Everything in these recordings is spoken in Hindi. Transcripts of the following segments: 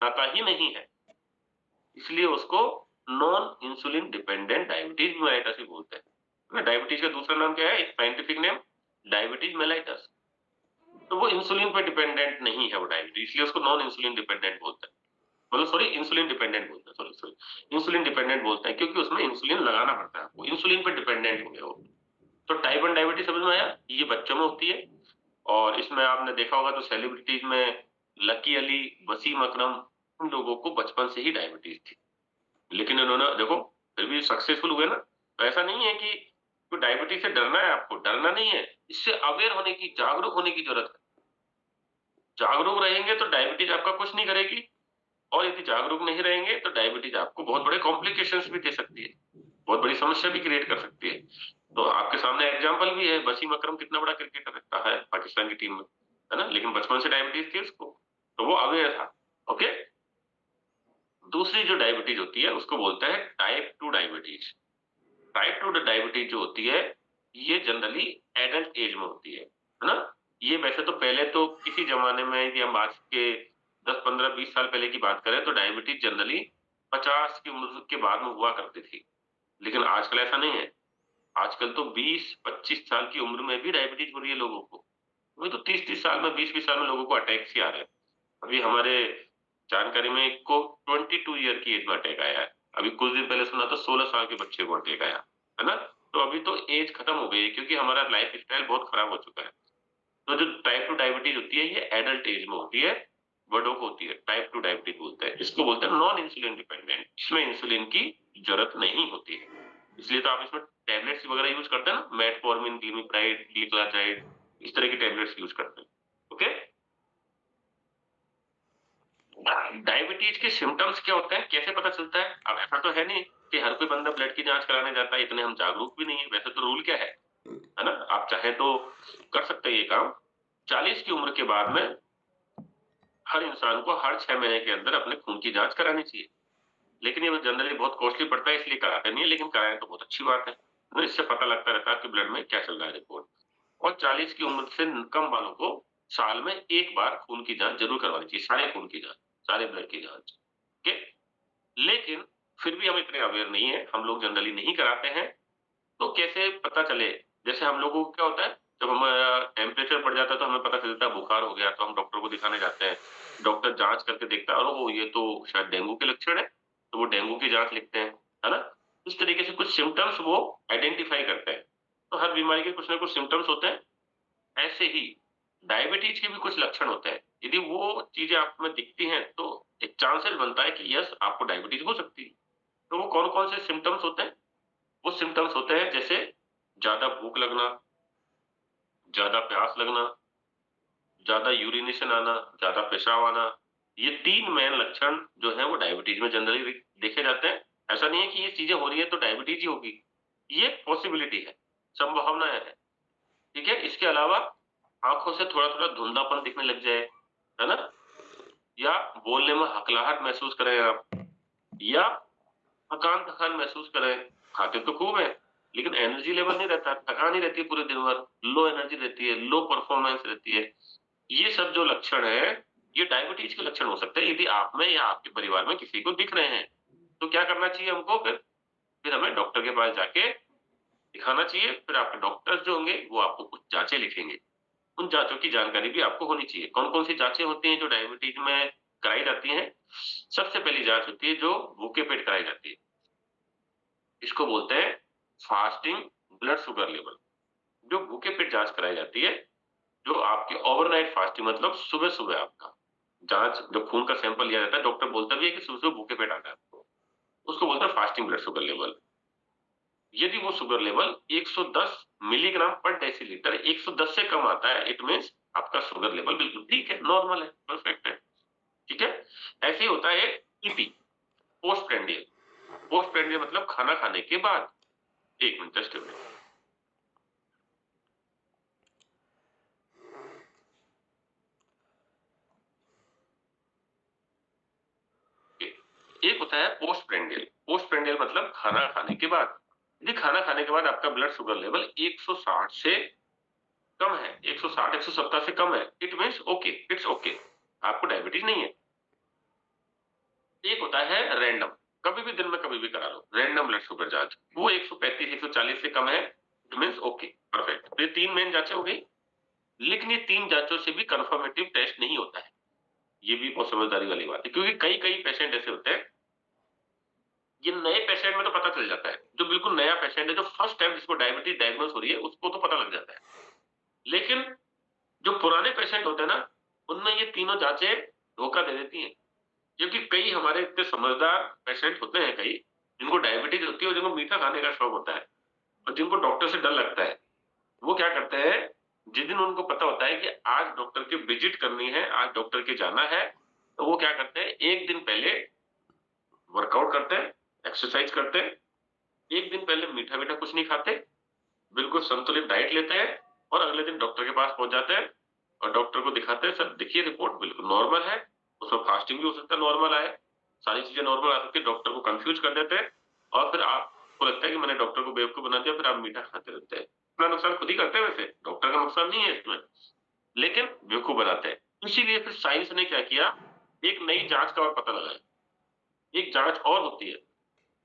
आता ही नहीं है, इसलिए उसको non insulin dependent diabetes mellitus भी बोलते हैं ना। डायबिटीज का दूसरा नाम क्या है, एक साइंटिफिक नेम, डायबिटीज मेलाइटस। तो वो इंसुलिन पे डिपेंडेंट नहीं है वो डायबिटीज, इसलिए उसको नॉन इंसुलिन डिपेंडेंट बोलते हैं। मतलब सॉरी, इंसुलिन डिपेंडेंट बोलते हैं, सॉरी सॉरी, इंसुलिन डिपेंडेंट बोलते हैं क्योंकि उसमें इंसुलिन लगाना पड़ता है आपको, इंसुलिन पे डिपेंडेंट हो गया वो। तो टाइप 1 डायबिटीज समझ में आया, ये बच्चों में होती है। और इसमें आपने देखा होगा तो सेलिब्रिटीज में लकी अली, वसीम अकरम, उन लोगों को बचपन से ही डायबिटीज थी, लेकिन इन्होंने देखो फिर भी सक्सेसफुल हुए ना। तो ऐसा नहीं है कि तो डायबिटीज से डरना है, आपको डरना नहीं है, इससे अवेयर होने की, जागरूक होने की जरूरत है। जागरूक रहेंगे तो डायबिटीज आपका कुछ नहीं करेगी, और यदि जागरूक नहीं रहेंगे तो डायबिटीज आपको बहुत बड़े कॉम्प्लिकेशंस भी दे सकती है, बहुत बड़ी समस्या भी क्रिएट कर सकती है। तो आपके सामने एग्जांपल भी है, वसीम अकरम कितना बड़ा क्रिकेटर रखता है पाकिस्तान की टीम में, है ना, लेकिन बचपन से डायबिटीज थी उसको, तो वो अवेयर था। ओके। दूसरी जो डायबिटीज होती है उसको बोलते हैं टाइप 2 डायबिटीज। टाइप 2 डायबिटीज जो होती है, ये जनरली एडल्ट एज में होती है ना। ये वैसे तो पहले तो किसी जमाने में, यदि हम आज के 10 15 20 साल पहले की बात करें तो डायबिटीज जनरली 50 की उम्र के बाद में हुआ करती थी, लेकिन आजकल ऐसा नहीं है। आजकल तो 20 25 साल की उम्र में भी डायबिटीज हो रही है लोगों को। वही तो 30 30 साल में, 20 20 साल में लोगों को अटैक ही आ रहे हैं। अभी हमारे जानकारी में एक को 22 ईयर की एज में अटैक आया है। अभी कुछ दिन पहले सुना था 16 साल के बच्चे को अटैक आया, है ना। तो अभी तो एज खत्म हो गई है क्योंकि हमारा लाइफ स्टाइल बहुत खराब हो चुका है। तो जो टाइप 2 डायबिटीज होती है ये एडल्ट एज में होती है, बड़ों को होती है, टाइप 2 डायबिटीज बोलते हैं इसको, बोलते हैं नॉन इंसुलिन डिपेंडेंट, इसमें इंसुलिन की जरूरत नहीं होती है। इसलिए तो आप इसमें टैबलेट्स वगैरह यूज करते हैं ना, मेटफॉर्मिन, ग्लिमिप्राइड, ग्लिक्लाजाइड, इस तरह की टैबलेट्स यूज करते हैं। ओके। डायबिटीज के सिम्टम्स क्या होते हैं, कैसे पता चलता है? अब ऐसा तो है नहीं कि हर कोई बंदा ब्लड की जांच कराने जाता है, इतने हम जागरूक भी नहीं है। वैसे तो रूल क्या है ना, आप चाहे तो कर सकते हैं ये काम। 40 की उम्र के बाद में हर इंसान को हर 6 महीने के अंदर अपने खून की जांच करानी चाहिए, लेकिन ये जनरली बहुत कॉस्टली पड़ता है, इसलिए कराते नहीं है, लेकिन कराएं तो बहुत अच्छी बात है ना। इससे पता लगता रहता है कि ब्लड में क्या चल रहा है, रिपोर्ट। और 40 की उम्र से कम वालों को साल में एक बार खून की जांच जरूर करवानी चाहिए, सारे खून की जांच, सारे ब्लड की जांच। ओके। लेकिन फिर भी हम इतने अवेयर नहीं है, हम लोग जनरली नहीं कराते हैं। तो कैसे पता चले? जैसे हम लोगों को क्या होता है, जब हमारा टेम्परेचर बढ़ जाता है तो हमें पता चलता है बुखार हो गया, तो हम डॉक्टर को दिखाने जाते हैं। डॉक्टर जांच करके देखता है, और ये तो शायद डेंगू के लक्षण है, तो वो डेंगू की जांच लिखते हैं, है ना। इस तरीके से कुछ सिम्टम्स वो आइडेंटिफाई करते हैं। तो हर बीमारी के कुछ ना कुछ सिम्टम्स होते हैं। ऐसे ही डायबिटीज के भी कुछ लक्षण होते हैं, यदि वो चीजें आप में दिखती हैं तो एक चांसेस बनता है कि यस, आपको डायबिटीज हो सकती है। तो वो कौन कौन से सिम्टम्स होते हैं? वो सिम्टम्स होते हैं जैसे ज्यादा भूख लगना, ज्यादा प्यास लगना, ज्यादा यूरिनेशन आना, ज्यादा पेशाब आना। ये 3 मेन लक्षण जो है वो डायबिटीज में जनरली देखे जाते हैं। ऐसा नहीं है कि ये चीजें हो रही है तो डायबिटीज ही होगी, ये पॉसिबिलिटी है, संभावना है। ठीक है। इसके अलावा आंखों से थोड़ा थोड़ा धुंधलापन दिखने लग जाए, है ना, या बोलने में हकलाहट महसूस करें आप, या थकान थकान महसूस करें। खाते तो खूब है, लेकिन एनर्जी लेवल नहीं रहता, थकान ही रहती है पूरे दिन भर, लो एनर्जी रहती है, लो परफॉर्मेंस रहती है। ये सब जो लक्षण है, ये डायबिटीज के लक्षण हो सकते हैं। यदि आप में या आपके परिवार में किसी को दिख रहे हैं तो क्या करना चाहिए हमको? फिर हमें डॉक्टर के पास जाके दिखाना चाहिए। फिर आपके डॉक्टर्स जो होंगे वो आपको कुछ जांचें लिखेंगे, उन जांचों की जानकारी भी आपको होनी चाहिए। कौन कौन सी जांचें होती हैं जो डायबिटीज में कराई जाती हैं? सबसे पहली जांच होती है जो भूखे पेट कराई जाती है, इसको बोलते हैं फास्टिंग ब्लड शुगर लेवल। जो भूखे पेट जांच कराई जाती है, जो आपकी ओवरनाइट फास्टिंग, मतलब सुबह सुबह आपका जांच, जब खून का सैंपल लिया जाता है, डॉक्टर बोलता भी है कि सुबह सुबह भूखे पेट आना है आपको, उसको बोलते हैं फास्टिंग ब्लड शुगर लेवल। यदि वो शुगर लेवल 110 मिलीग्राम पर डेसीलीटर, 110 से कम आता है, इट मीन्स आपका शुगर लेवल बिल्कुल ठीक है, नॉर्मल है, परफेक्ट है। ठीक है। ऐसे ही होता है EP, post prandial. Post prandial मतलब खाना खाने के बाद। एक मिनट, जस्ट एक होता है पोस्ट प्रेंडियल। पोस्ट प्रेंडियल मतलब खाना खाने के बाद। यदि खाना खाने के बाद आपका ब्लड शुगर लेवल 160 से कम है, 160 170 से कम है, it means okay, it's okay, आपको डायबिटीज नहीं है। एक होता है रैंडम, कभी भी दिन में कभी भी करा लो, रैंडम ब्लड शुगर जांच, वो 135 140 से कम है, इट मींस ओके, परफेक्ट। तो ये 3 मेन जांचें हो गई, लेकिन ये 3 जांचों से भी कंफर्मेटिव टेस्ट नहीं होता है। ये भी बहुत समझदारी वाली बात है, क्योंकि कई-कई पेशेंट ऐसे होते हैं, ये नए पेशेंट में तो पता चल जाता है, जो बिल्कुल नया पेशेंट है, जो फर्स्ट टाइम जिसको डायबिटीज डायग्नोस हो रही है, उसको तो पता लग जाता है। लेकिन जो पुराने पेशेंट होते हैं ना, उनमें ये तीनों जांचें धोखा दे देती हैं। क्योंकि कई हमारे इतने समझदार पेशेंट होते हैं कई, जिनको डायबिटीज होती है और जिनको मीठा खाने का शौक होता है और जिनको डॉक्टर से डर लगता है, वो क्या करते हैं, जिस दिन उनको पता होता है कि आज डॉक्टर की विजिट करनी है, आज डॉक्टर के जाना है, तो वो क्या करते हैं, एक दिन पहले वर्कआउट करते हैं, एक्सरसाइज करते हैं, एक दिन पहले मीठा मीठा कुछ नहीं खाते, बिल्कुल संतुलित डाइट लेते हैं और अगले दिन डॉक्टर के पास पहुंच जाते हैं और डॉक्टर को दिखाते हैं, सर देखिए रिपोर्ट बिल्कुल नॉर्मल है, उसमें फास्टिंग भी हो सकता है, नॉर्मल आए, सारी चीजें नॉर्मल आ सकती है, डॉक्टर को कंफ्यूज कर देते हैं और फिर आपको लगता है कि मैंने डॉक्टर को बेवकूफ बना दिया, फिर आप मीठा खाते रहते हैं। अपना नुकसान खुद ही करते हैं, वैसे डॉक्टर का नुकसान नहीं है इसमें, लेकिन बेवकूफ बनाते हैं। इसीलिए फिर साइंस ने क्या किया, एक नई जांच का और पता लगाया। एक जांच और होती है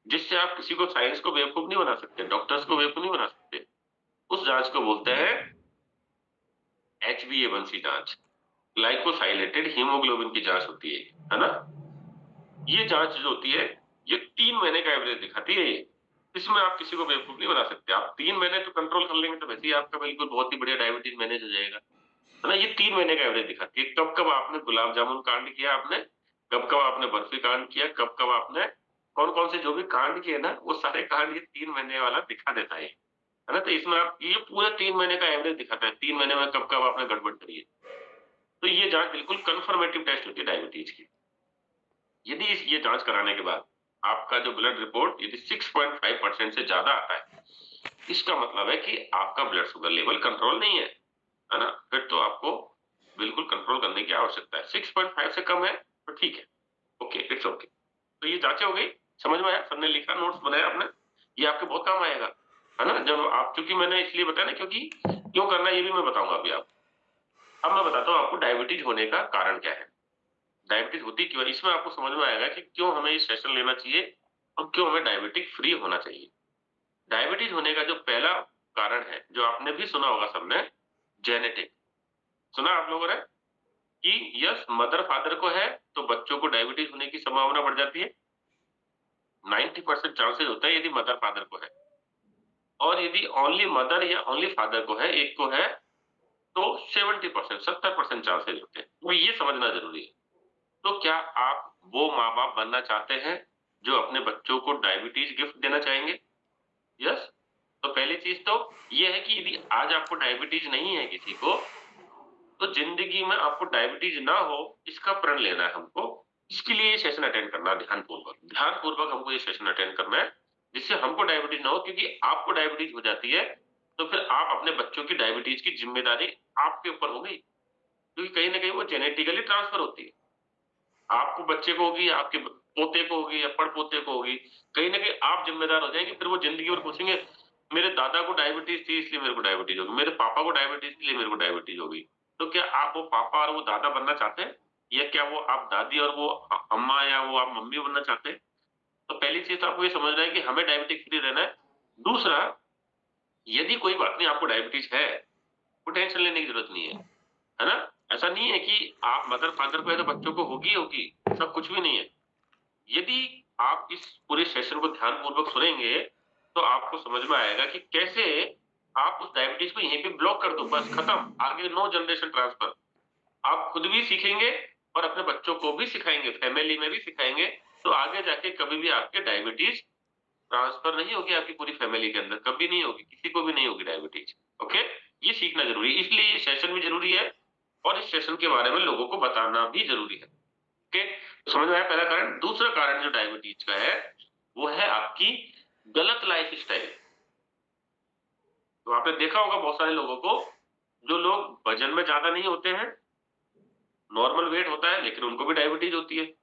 जिससे आप किसी को, साइंस को बेवकूफ नहीं बना सकते, डॉक्टर्स को बेवकूफ नहीं बना सकते। उस जांच को बोलते हैं HbA1c जांच, ग्लाइकोसाइलेटेड हीमोग्लोबिन की जांच होती है ना? ये जांच जो होती है, ये 3 महीने का एवरेज दिखाती है ये। इसमें आप किसी को बेवकूफ नहीं बना सकते। आप 3 महीने तो कंट्रोल कर लेंगे तो वैसे ही आपका बिल्कुल बहुत ही बढ़िया डायबिटीज मैनेज हो जाएगा, है ना? ये 3 महीने का एवरेज दिखाती है, कब कब आपने गुलाब जामुन कांड किया, आपने कब कब आपने बर्फी कांड किया, कब कब आपने कौन कौन से जो भी कांड किए ना, वो सारे कांड ये 3 महीने वाला दिखा देता है ना? तो इसमें आप ये पूरे 3 महीने का एवरेज दिखाता है, 3 महीने में कब कब आपने गड़बड़ करी है। तो ये जांच बिल्कुल कंफर्मेटिव टेस्ट होती है डायबिटीज की। यदि ये जांच कराने के बाद आपका जो ब्लड रिपोर्ट यदि 6.5% से ज्यादा आता है, इसका मतलब है कि आपका ब्लड शुगर लेवल कंट्रोल नहीं है ना? फिर तो आपको बिल्कुल कंट्रोल करने की आवश्यकता है। 6.5 से कम है तो ठीक है, ओके, इट्स ओके। तो ये जांचें हो गई, समझ में आया? सबने लिखा, नोट्स बनाया आपने, ये आपके बहुत काम आएगा, है ना? जब आप, क्योंकि मैंने इसलिए बताया ना, क्योंकि क्यों करना है ये भी मैं बताऊंगा अभी आप। अब मैं बताता हूँ आपको डायबिटीज होने का कारण क्या है, डायबिटीज होती क्यों है, इसमें आपको समझ में आएगा कि क्यों हमें ये सेशन लेना चाहिए और क्यों हमें डायबिटिक फ्री होना चाहिए। डायबिटीज होने का जो पहला कारण है, जो आपने भी सुना होगा सबने, जेनेटिक। सुना आप लोगों ने कि यस, मदर फादर को है तो बच्चों को डायबिटीज होने की संभावना बढ़ जाती है, 90% चांसेस होता है यदि मदर फादर को है। और यदि ओनली मदर या ओनली फादर को है, एक को है, तो 70%, 70% चांसेस होते हैं। तो ये समझना जरूरी है। तो क्या आप वो माँ-बाप बनना चाहते हैं जो अपने बच्चों को डायबिटीज गिफ्ट देना चाहेंगे? यस। तो पहली चीज तो ये है कि यदि आज आपको डायबिटीज नहीं है किसी को, तो जिंदगी में आपको डायबिटीज ना हो, इसका प्रण लेना है हमको। इसके लिए ये सेशन अटेंड करना है ध्यानपूर्वक। ध्यानपूर्वक हमको ये सेशन अटेंड करना है, जिससे हमको डायबिटीज ना हो, क्योंकि आपको डायबिटीज हो जाती है, तो फिर आप अपने बच्चों की डायबिटीज की जिम्मेदारी आपके ऊपर हो गई, क्योंकि कहीं न कहीं वो जेनेटिकली ट्रांसफर होती है। आपको बच्चे को होगी, आपके पोते को होगी या पड़पोते को होगी, कहीं न कहीं आप ज़िम्मेदार हो जाएँगे, फिर वो ज़िंदगी भर पूछेंगे, मेरे दादा को डायबिटीज़ थी इसलिए मेरे को डायबिटीज़ हो गई, मेरे पापा को डायबिटीज़ थी इसलिए मेरे को डायबिटीज़ हो गई। तो क्या आप वो पापा और वो दादा बनना चाहते हैं? या क्या वो आप दादी और वो अम्मा या वो आप मम्मी बनना चाहते हैं? तो पहली चीज़ तो आपको ये समझना है कि हमें डायबिटिक फ्री रहना है। दूसरा, यदि कोई बात नहीं आपको डायबिटीज़ है, कोई टेंशन लेने की ज़रूरत नहीं है ना? ऐसा नहीं है कि आप मदर-फादर को है तो बच्चों को होगी ही होगी, ऐसा कुछ भी नहीं है। यदि आप इस पूरे सेशन को ध्यानपूर्वक सुनेंगे, तो आपको समझ में आएगा कि कैसे आप उस डायबिटीज को यहीं पे ब्लॉक कर दो, बस खत्म, आगे नो जनरेशन ट्रांसफर। आप खुद भी सीखेंगे और अपने बच्चों को भी सिखाएंगे, फैमिली में भी सिखाएंगे, तो आगे जाके कभी भी आपके डायबिटीज ट्रांसफर नहीं होगी आपकी पूरी फैमिली के अंदर, कभी नहीं होगी, किसी को भी नहीं होगी डायबिटीज। ओके, ये सीखना जरूरी है, इसलिए ये सेशन भी जरूरी है और इस सेशन के बारे में लोगों को बताना भी जरूरी है। ओके, तो समझ में आया पहला कारण। दूसरा कारण जो डायबिटीज का है, वो है आपकी गलत लाइफ स्टाइल। तो आपने देखा होगा बहुत सारे लोगों को, जो लोग वजन में ज्यादा नहीं होते हैं, नॉर्मल वेट होता है, लेकिन उनको भी डायबिटीज होती है,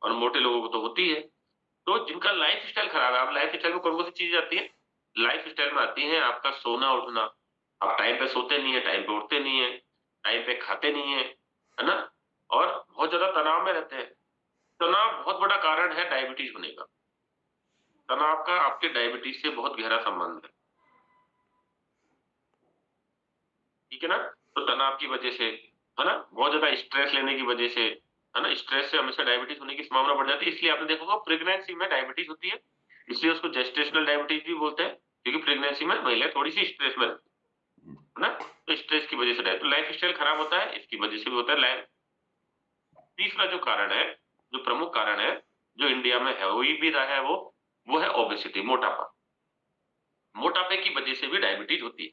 और मोटे लोगों को तो होती है। तो जिनका लाइफ स्टाइल खराब है, आप लाइफ स्टाइल में कौन कौन सी चीजें आती है, लाइफ स्टाइल में आती है आपका सोना उठना, आप टाइम पे सोते नहीं है, टाइम पे उठते नहीं है, टाइम पे खाते नहीं है ना? और बहुत ज्यादा तनाव में रहते हैं। तनाव तनाव बहुत बड़ा कारण है डायबिटीज होने का। तनाव का आपके डायबिटीज से बहुत गहरा संबंध है, ठीक है ना? तो तनाव की वजह से, है ना, बहुत ज्यादा स्ट्रेस लेने की वजह से, है ना, स्ट्रेस से हमेशा डायबिटीज होने की संभावना बढ़ जाती है। इसलिए आपने देखा होगा प्रेगनेंसी में डायबिटीज होती है, इसलिए उसको जेस्टेशनल डायबिटीज भी बोलते हैं, क्योंकि प्रेगनेंसी में महिलाएं थोड़ी सी स्ट्रेस में रहती है ना, तो स्ट्रेस की वजह से तो लाइफ स्टाइल खराब होता है, इसकी वजह से भी होता है लाइफ। तीसरा जो कारण है, जो प्रमुख कारण है, जो इंडिया में है वो भी रहा है, वो है ओबेसिटी, मोटापा। मोटापे की वजह से भी डायबिटीज होती है,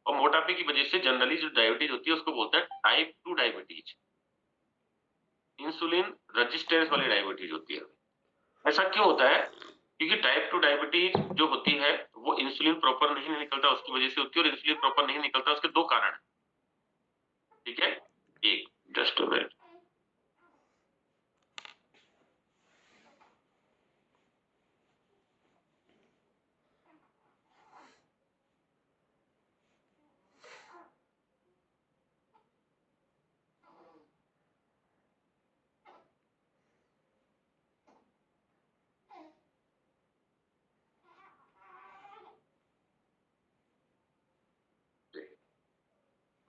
और मोटापे की वजह से जनरली जो डायबिटीज होती है उसको बोलते हैं टाइप 2 डायबिटीज, इंसुलिन रेजिस्टेंस वाली डायबिटीज होती है। ऐसा क्यों होता है? क्योंकि टाइप 2 डायबिटीज जो होती है वो इंसुलिन प्रॉपर नहीं निकलता उसकी वजह से होती है, और इंसुलिन प्रॉपर नहीं निकलता उसके दो कारण है, ठीक है? एक, जस्ट अ मिनट।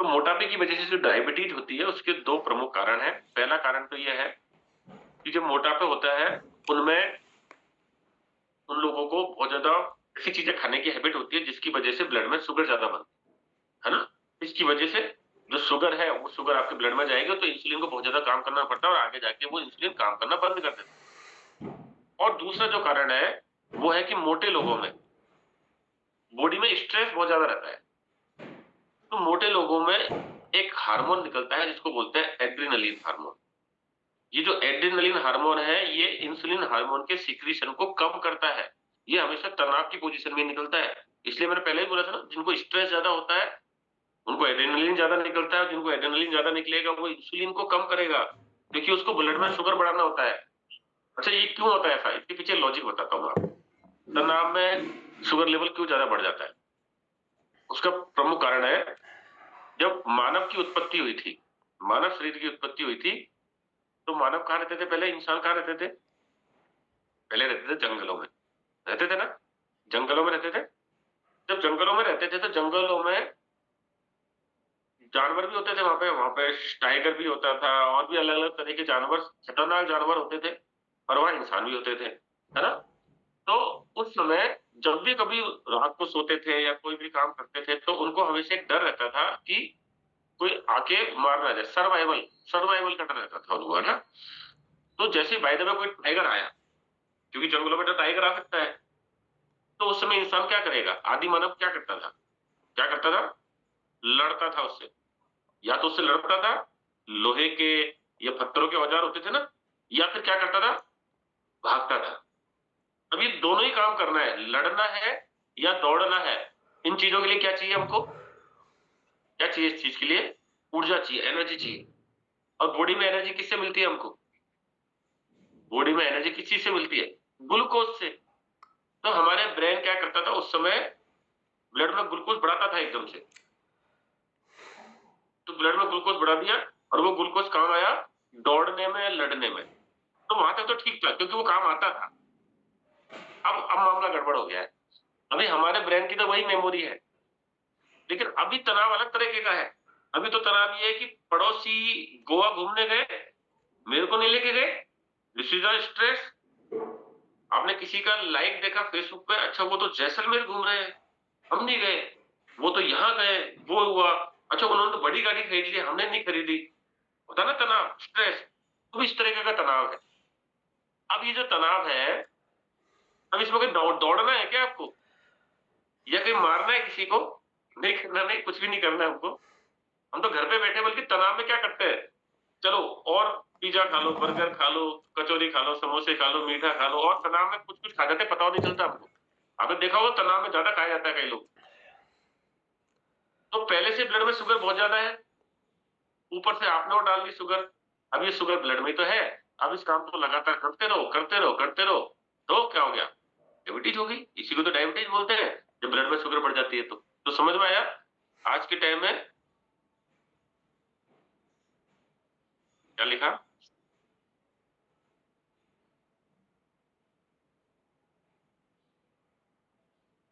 तो मोटापे की वजह से जो डायबिटीज होती है उसके दो प्रमुख कारण है। पहला कारण तो यह है कि जो मोटापा होता है उनमें उन लोगों को बहुत ज्यादा ऐसी चीजें खाने की हैबिट होती है जिसकी वजह से ब्लड में शुगर ज्यादा बनती है ना। इसकी वजह से जो शुगर है वो शुगर आपके ब्लड में जाएगी तो इंसुलिन को बहुत ज्यादा काम करना पड़ता है, और आगे जाके वो इंसुलिन काम करना बंद कर देता है। और दूसरा जो कारण है वो है कि मोटे लोगों में बॉडी में स्ट्रेस बहुत ज्यादा रहता है, तो मोटे लोगों में एक हार्मोन निकलता है जिसको बोलते हैं एड्रिनलिन हार्मोन। ये जो एड्रिनलिन हार्मोन है ये इंसुलिन हार्मोन के सीक्रेशन को कम करता है। ये हमेशा तनाव की पोजीशन में निकलता है। इसलिए मैंने पहले ही बोला था ना, जिनको स्ट्रेस ज्यादा होता है उनको एड्रेनलिन ज्यादा निकलता है, और जिनको एड्रेनलिन ज्यादा निकलेगा वो इंसुलिन को कम करेगा, क्योंकि उसको ब्लड में शुगर बढ़ाना होता है। अच्छा, ये क्यों होता है ऐसा? इसके पीछे लॉजिक बताता हूँ आपको। तनाव में शुगर लेवल क्यों ज्यादा बढ़ जाता है? उसका प्रमुख कारण है, जब मानव की उत्पत्ति हुई थी, मानव शरीर की उत्पत्ति हुई थी, तो मानव कहाँ रहते थे? पहले इंसान कहाँ रहते थे? पहले रहते थे जंगलों में, रहते थे ना, जंगलों में रहते थे। जब जंगलों में रहते थे तो जंगलों में जानवर भी होते थे, वहां पे टाइगर भी होता था, और भी अलग अलग तरह के जानवर, खतरनाक जानवर होते थे, और वहां इंसान भी होते थे, है ना। तो उस समय जब भी कभी रात को सोते थे या कोई भी काम करते थे तो उनको हमेशा एक डर रहता था कि कोई आके मार ना जाए। सर्वाइवल, सर्वाइवल का डर रहता था उनको, है ना। तो जैसे बाय द वे कोई टाइगर आया, क्योंकि जंगलों में तो टाइगर आ सकता है, तो उस समय इंसान क्या करेगा? आदि मानव क्या करता था? क्या करता था? लड़ता था उससे। या तो उससे लड़ता था, लोहे के या पत्थरों के औजार होते थे ना, या फिर क्या करता था? भागता था। अब ये दोनों ही काम करना है, लड़ना है या दौड़ना है। इन चीजों के लिए क्या चाहिए हमको? क्या चाहिए इस चीज के लिए? ऊर्जा चाहिए, एनर्जी चाहिए। और बॉडी में एनर्जी किससे मिलती है हमको? बॉडी में एनर्जी किस चीज से मिलती है? ग्लूकोज से। तो हमारे ब्रेन क्या करता था उस समय? ब्लड में ग्लूकोज बढ़ाता था एकदम से। तो ब्लड में ग्लूकोज बढ़ा दिया, और वो ग्लूकोज काम आया दौड़ने में, लड़ने में। तो वहां तक तो ठीक था क्योंकि वो काम आता था। अब मामला गड़बड़ हो गया है। अभी हमारे ब्रेन की तो वही मेमोरी है, लेकिन अभी तनाव अलग तरीके का है। अभी तो तनाव ये है कि पड़ोसी गोवा घूमने गए, मेरे को नहीं लेके गए, दिस इज स्ट्रेस। आपने किसी का लाइक देखा फेसबुक पे, अच्छा वो तो जैसलमेर घूम रहे हैं, हम नहीं गए। वो तो यहाँ गए, वो हुआ, अच्छा उन्होंने तो बड़ी गाड़ी खरीद ली, हमने नहीं खरीदी। होता ना तनाव, स्ट्रेस। तो इस तरीके का तनाव है। अब ये जो तनाव है, अब इसमें कोई दौड़ना है क्या आपको, या कहीं मारना है किसी को? नहीं करना, नहीं, कुछ भी नहीं करना है हमको। हम तो घर पे बैठे बल्कि तनाव में क्या करते हैं, चलो और पिज्जा खा लो, बर्गर खा लो, कचौरी खा लो, समोसे खा लो, मीठा खा लो, और तनाव में कुछ कुछ खा जाते, पता नहीं चलता हमको। आपने देखा होगा तनाव में ज्यादा खाया जाता है कई लोग। तो पहले से ब्लड में शुगर बहुत ज्यादा है, ऊपर से आपने और डाल दी शुगर। अब ये शुगर ब्लड में तो है, अब इस काम को लगातार करते रहो, करते रहो, करते रहो, तो क्या हो गया? डायबिटीज हो गई। इसी को तो डायबिटीज बोलते हैं, जब ब्लड में शुगर बढ़ जाती है। तो समझ में आया आज के टाइम में क्या लिखा?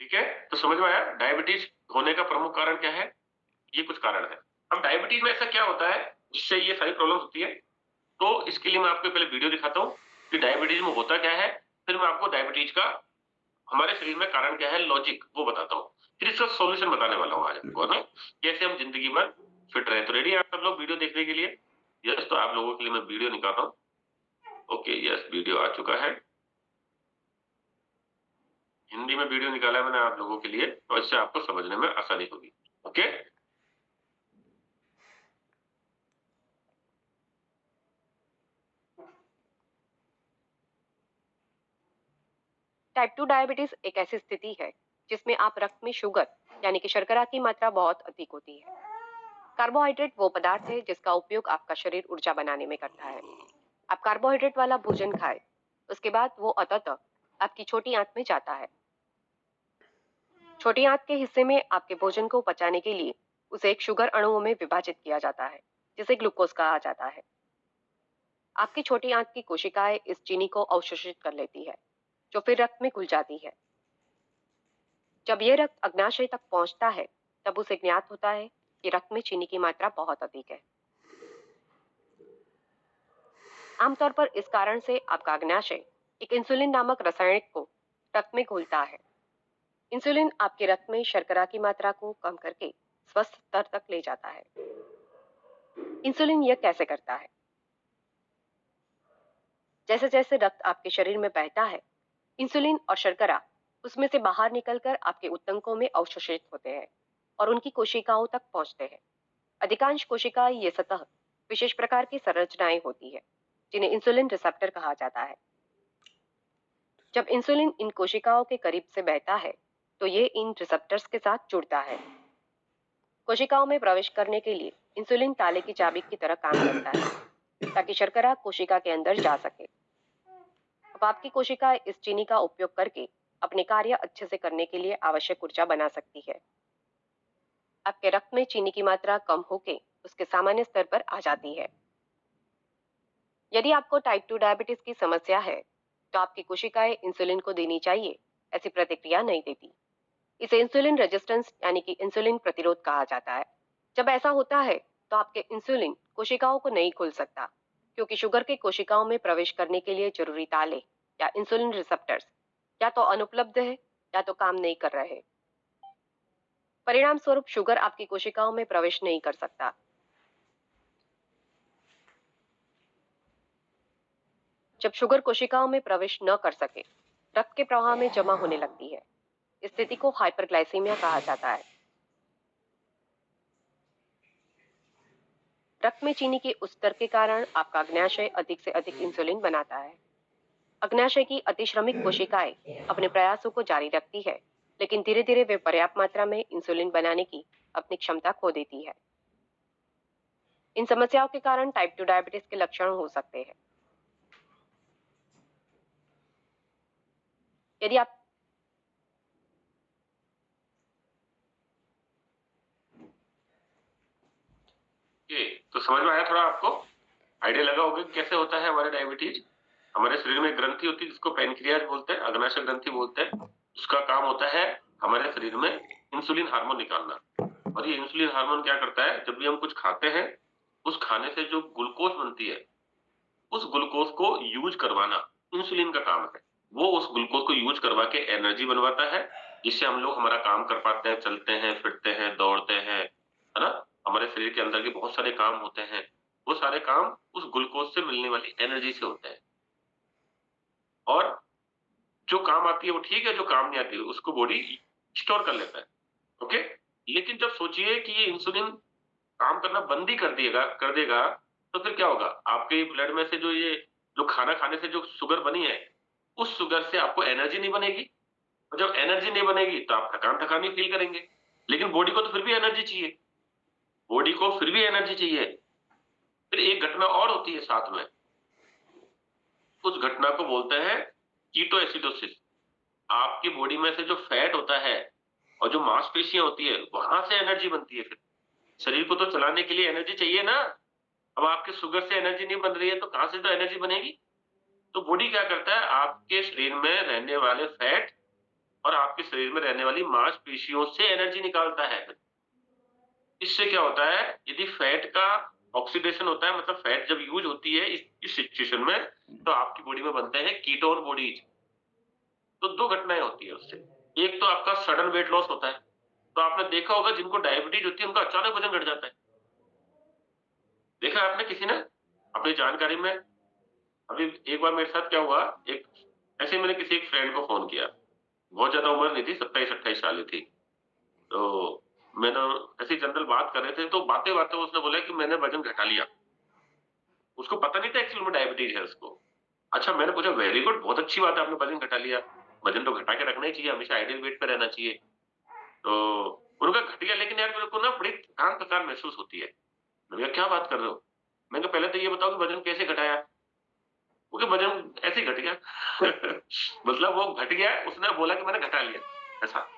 ठीक है, तो समझ में आया डायबिटीज होने का प्रमुख कारण क्या है? ये कुछ कारण है। अब डायबिटीज में ऐसा क्या होता है जिससे ये सारी प्रॉब्लम होती है? तो इसके लिए मैं आपको पहले वीडियो दिखाता हूँ कि डायबिटीज में होता क्या है, फिर मैं आपको डायबिटीज का हमारे शरीर में कारण क्या है, लॉजिक वो बताता हूँ। फिर इसका सॉल्यूशन बताने वाला हूँ आज आपको, है ना? कैसे हम जिंदगी भर फिट रहे। तो रेडी हैं आप सब लोग वीडियो देखने के लिए? यस, तो आप लोगों के लिए मैं वीडियो निकालता हूँ। ओके, यस, वीडियो आ चुका है। हिंदी में वीडियो निकाला है मैंने आप लोगों के लिए, तो इससे आपको समझने में आसानी होगी। ओके, टाइप 2 डायबिटीज एक ऐसी स्थिति है जिसमें आप रक्त में शुगर यानी कि शर्करा की मात्रा बहुत अधिक होती है। कार्बोहाइड्रेट वो पदार्थ है जिसका उपयोग आपका शरीर ऊर्जा बनाने में करता है। आप कार्बोहाइड्रेट वाला भोजन खाएं, उसके बाद वो अंततः आपकी छोटी आंत में जाता है। छोटी आंत के हिस्से में आपके भोजन को पचाने के लिए उसे एक शुगर अणुओं में विभाजित किया जाता है, जिसे ग्लूकोज कहा जाता है। आपकी छोटी आंत की कोशिकाएं इस चीनी को अवशोषित कर लेती है, जो फिर रक्त में घुल जाती है। जब ये रक्त अग्नाशय तक पहुंचता है, तब उसे ज्ञात होता है कि रक्त में चीनी की मात्रा बहुत अधिक है। आमतौर पर इस कारण से आपका अग्नाशय एक इंसुलिन नामक रासायनिक को रक्त में घोलता है। इंसुलिन आपके रक्त में शर्करा की मात्रा को कम करके स्वस्थ स्तर तक ले जाता है। इंसुलिन यह कैसे करता है? जैसे जैसे रक्त आपके शरीर में बहता है, इंसुलिन और शर्करा उसमें से बाहर निकलकर आपके ऊतकों में अवशोषित होते हैं और उनकी कोशिकाओं तक पहुंचते हैं। अधिकांश कोशिकाएं ये सतह विशेष प्रकार की संरचनाएं होती है, जिन्हें इंसुलिन रिसेप्टर कहा जाता है। जब इंसुलिन इन कोशिकाओं के करीब से बहता है, तो ये इन रिसेप्टर्स के साथ जुड़ता है। कोशिकाओं में प्रवेश करने के लिए इंसुलिन ताले की चाबी की तरह काम करता है, ताकि शर्करा कोशिका के अंदर जा सके। अब आपकी कोशिका इस चीनी का उपयोग करके अपने कार्य अच्छे से करने के लिए आवश्यक ऊर्जा बना सकती है। आपके रक्त में चीनी की मात्रा कम होके उसके सामान्य स्तर पर आ जाती है। यदि आपको टाइप 2 डायबिटीज की समस्या है, तो आपकी कोशिकाएं इंसुलिन को देनी चाहिए ऐसी प्रतिक्रिया नहीं देती। इसे इंसुलिन रेजिस्टेंस यानी कि इंसुलिन प्रतिरोध कहा जाता है। जब ऐसा होता है, तो आपके इंसुलिन कोशिकाओं को नहीं खोल सकता, क्योंकि शुगर के कोशिकाओं में प्रवेश करने के लिए जरूरी ताले या इंसुलिन रिसेप्टर्स या तो अनुपलब्ध है या तो काम नहीं कर रहे। परिणाम स्वरूप शुगर आपकी कोशिकाओं में प्रवेश नहीं कर सकता। जब शुगर कोशिकाओं में प्रवेश न कर सके, रक्त के प्रवाह में जमा होने लगती है। इस स्थिति को हाइपरग्लाइसीमिया कहा जाता है। रक्त में चीनी के उस स्तर के कारण आपका अग्न्याशय अधिक से अधिक इंसुलिन बनाता है। अग्न्याशय की अतिश्रमिक कोशिकाएं अपने प्रयासों को जारी रखती है, लेकिन धीरे धीरे वे पर्याप्त मात्रा में इंसुलिन बनाने की अपनी क्षमता खो देती है। इन समस्याओं के कारण टाइप 2 डायबिटीज के लक्षण हो सकते हैं। यदि आप ये तो समझ में आया थोड़ा आपको? आइडिया लगा होगा कि कैसे होता है हमारे डायबिटीज। हमारे शरीर में एक ग्रंथि होती है जिसको पैनक्रियाज बोलते हैं, अग्नाशय ग्रंथि बोलते हैं। उसका काम होता है हमारे शरीर में इंसुलिन हार्मोन निकालना। और ये इंसुलिन हार्मोन क्या करता है, जब भी हम कुछ खाते हैं, उस खाने से जो ग्लूकोज बनती है, उस ग्लूकोज को यूज करवाना इंसुलिन का काम है। वो उस ग्लूकोज को यूज करवा के एनर्जी बनवाता है, जिससे हम लोग हमारा काम कर पाते हैं, चलते हैं, फिरते हैं, दौड़ते हैं, है ना? हमारे शरीर के अंदर के बहुत सारे काम होते हैं, वो सारे काम उस ग्लूकोज से मिलने वाली एनर्जी से होते हैं। और जो काम आती है वो ठीक है, जो काम नहीं आती है उसको बॉडी स्टोर कर लेता है। ओके, लेकिन जब सोचिए कि ये इंसुलिन काम करना बंद ही कर देगा, तो फिर क्या होगा? आपके ब्लड में से जो खाना खाने से जो शुगर बनी है, उस शुगर से आपको एनर्जी नहीं बनेगी। और जब एनर्जी नहीं बनेगी तो आप थकान-थकान ही फील करेंगे। लेकिन बॉडी को तो फिर भी एनर्जी चाहिए, बॉडी को फिर भी एनर्जी चाहिए। फिर एक घटना और होती है साथ में, उस घटना को बोलते हैं कीटोएसिडोसिस। आपकी बॉडी में से जो फैट होता है और जो मांसपेशियाँ होती है, वहाँ से एनर्जी बनती है फिर। शरीर को तो चलाने के लिए एनर्जी चाहिए ना। अब आपके शुगर से एनर्जी नहीं बन रही है तो कहाँ से तो एनर्जी बनेगी? तो बॉडी क्या करता है, आपके शरीर में रहने वाले फैट और आपके शरीर में रहने वाली मांसपेशियों से एनर्जी निकालता है। इससे क्या होता है, यदि फैट का ऑक्सीडेशन होता है, मतलब फैट जब यूज होती है इस सिचुएशन में, तो आपकी बॉडी में बनते हैं कीटोन बॉडीज। तो दो घटनाएं होती है उससे। एक तो आपका सडन वेट लॉस होता है। तो आपने देखा होगा जिनको डायबिटीज होती है उनका अचानक वजन घट जाता है। देखा है आपने किसी ने अपनी जानकारी में? अभी एक बार मेरे साथ क्या हुआ, एक ऐसे ही मैंने किसी एक फ्रेंड को फोन किया। बहुत ज्यादा उम्र नहीं थी, 27-28 साल ही थी। तो मैंने ऐसी जनरल बात कर रहे थे, तो बातें बातें उसने बोला कि मैंने वजन घटा लिया। उसको पता नहीं था एक्चुअली में डायबिटीज है उसको। अच्छा, मैंने पूछा वेरी गुड, बहुत अच्छी बात है आपने वजन घटा लिया। वजन तो घटा के रखना ही चाहिए, हमेशा आइडियल वेट पे रहना चाहिए। तो उनका घट गया, लेकिन यार मेरे को ना बड़ी थकान थकान महसूस होती है। मैंने कहा क्या बात कर रहे हो? मैंने कहा पहले तो ये बताओ कि वजन कैसे घटाया? क्योंकि वजन ऐसे ही घट गया। मतलब वो घट गया, उसने बोला कि मैंने घटा लिया ऐसा।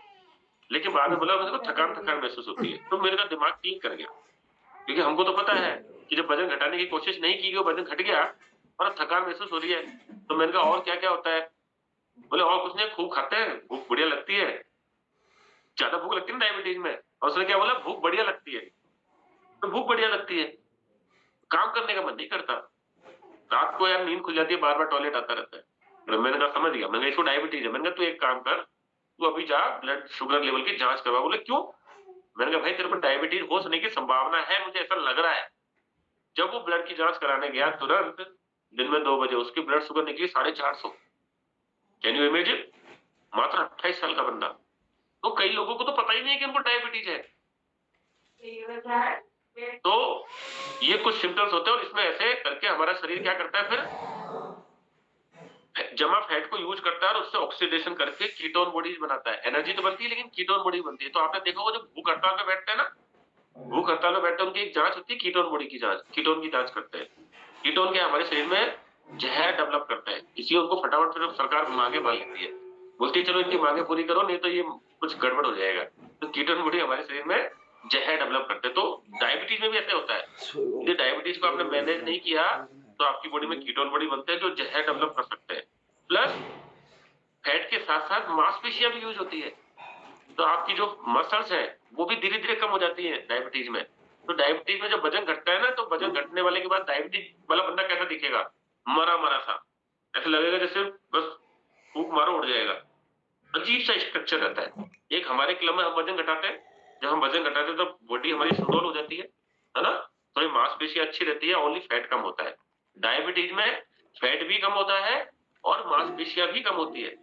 लेकिन बाद में बोला मेरे को थकान थकान महसूस होती है। तो मेरे का दिमाग क्लिक कर गया, क्योंकि हमको तो पता है कि जब वजन घटाने की कोशिश नहीं की गई, वजन घट गया और अब थकान महसूस हो रही है। तो मैंने कहा और क्या क्या होता है? बोले और कुछ नहीं, खूब खाते हैं, भूख बढ़िया लगती है। ज्यादा भूख लगती है ना डायबिटीज में। और उसने क्या बोला, भूख बढ़िया लगती है। तो भूख बढ़िया लगती है, काम करने का मन नहीं करता। रात को यार नींद खुल जाती है, बार बार टॉयलेट आता रहता है। तो मैंने कहा समझ गया, मैंने कहा इसको डायबिटीज है। मैंने कहा तू एक काम कर, तू अभी जा ब्लड शुगर लेवल की जांच करवा। बोले क्यों? मैंने कहा भाई तेरे को डायबिटीज हो होने की संभावना है, मुझे ऐसा लग रहा है। जब वो ब्लड की जांच कराने गया, तुरंत दिन में 2 बजे उसकी ब्लड शुगर निकली 450। Can you imagine? मात्र 28 साल का बंदा। तो कई लोगों को तो पता ही नहीं है कि उनको डायबिटीज है। तो ये कुछ सिम्टम्स होते हैं, और इसमें ऐसे करके हमारा शरीर क्या करता है, फिर जमा फैट को यूज करता है और उससे ऑक्सीडेशन करके कीटोन बॉडीज बनाता है। एनर्जी तो बनती है लेकिन कीटोन बॉडी बनती है। तो आपने देखा होगा, जो भूख हड़ताल पे बैठते हैं ना, भूख हड़ताल में बैठते हैं, उनकी एक जांच होती है कीटोन बॉडी की जांच, कीटोन की जांच करते हैं। कीटोन क्या हमारे शरीर में जहर डेवलप करता है, इसलिए उनको फटाफट फिर सरकार मांगे मार लेती है। बोलती है चलो इनकी मांगे पूरी करो, नहीं तो ये कुछ गड़बड़ हो जाएगा। तो कीटोन बॉडी हमारे शरीर में जहर डेवलप करते हैं। तो डायबिटीज में भी ऐसे होता है, यदि डायबिटीज को आपने मैनेज नहीं किया, तो आपकी बॉडी में कीटोन बॉडी बनते हैं जो जहर डेवलप कर सकते हैं। प्लस फैट के साथ साथ मांसपेशियां भी यूज होती है। तो आपकी जो मसल्स है वो भी धीरे धीरे कम हो जाती है डायबिटीज में। तो डायबिटीज में जब वजन घटता है ना, तो वजन घटने वाले के बाद डायबिटीज वाला बंदा कैसा दिखेगा? मरा मरा सा। ऐसा लगेगा जैसे बस फूक मारो उड़ जाएगा। अजीब सा स्ट्रक्चर रहता है। एक हमारे क्लब में हम वजन घटाते हैं, जब हम वजन घटाते हैं तो बॉडी हमारी सुडौल हो जाती है ना? थोड़ी मांसपेशी अच्छी रहती है, ओनली फैट कम होता है। डायबिटीज में फैट भी कम होता है और मांसपेशियां भी कम होती है।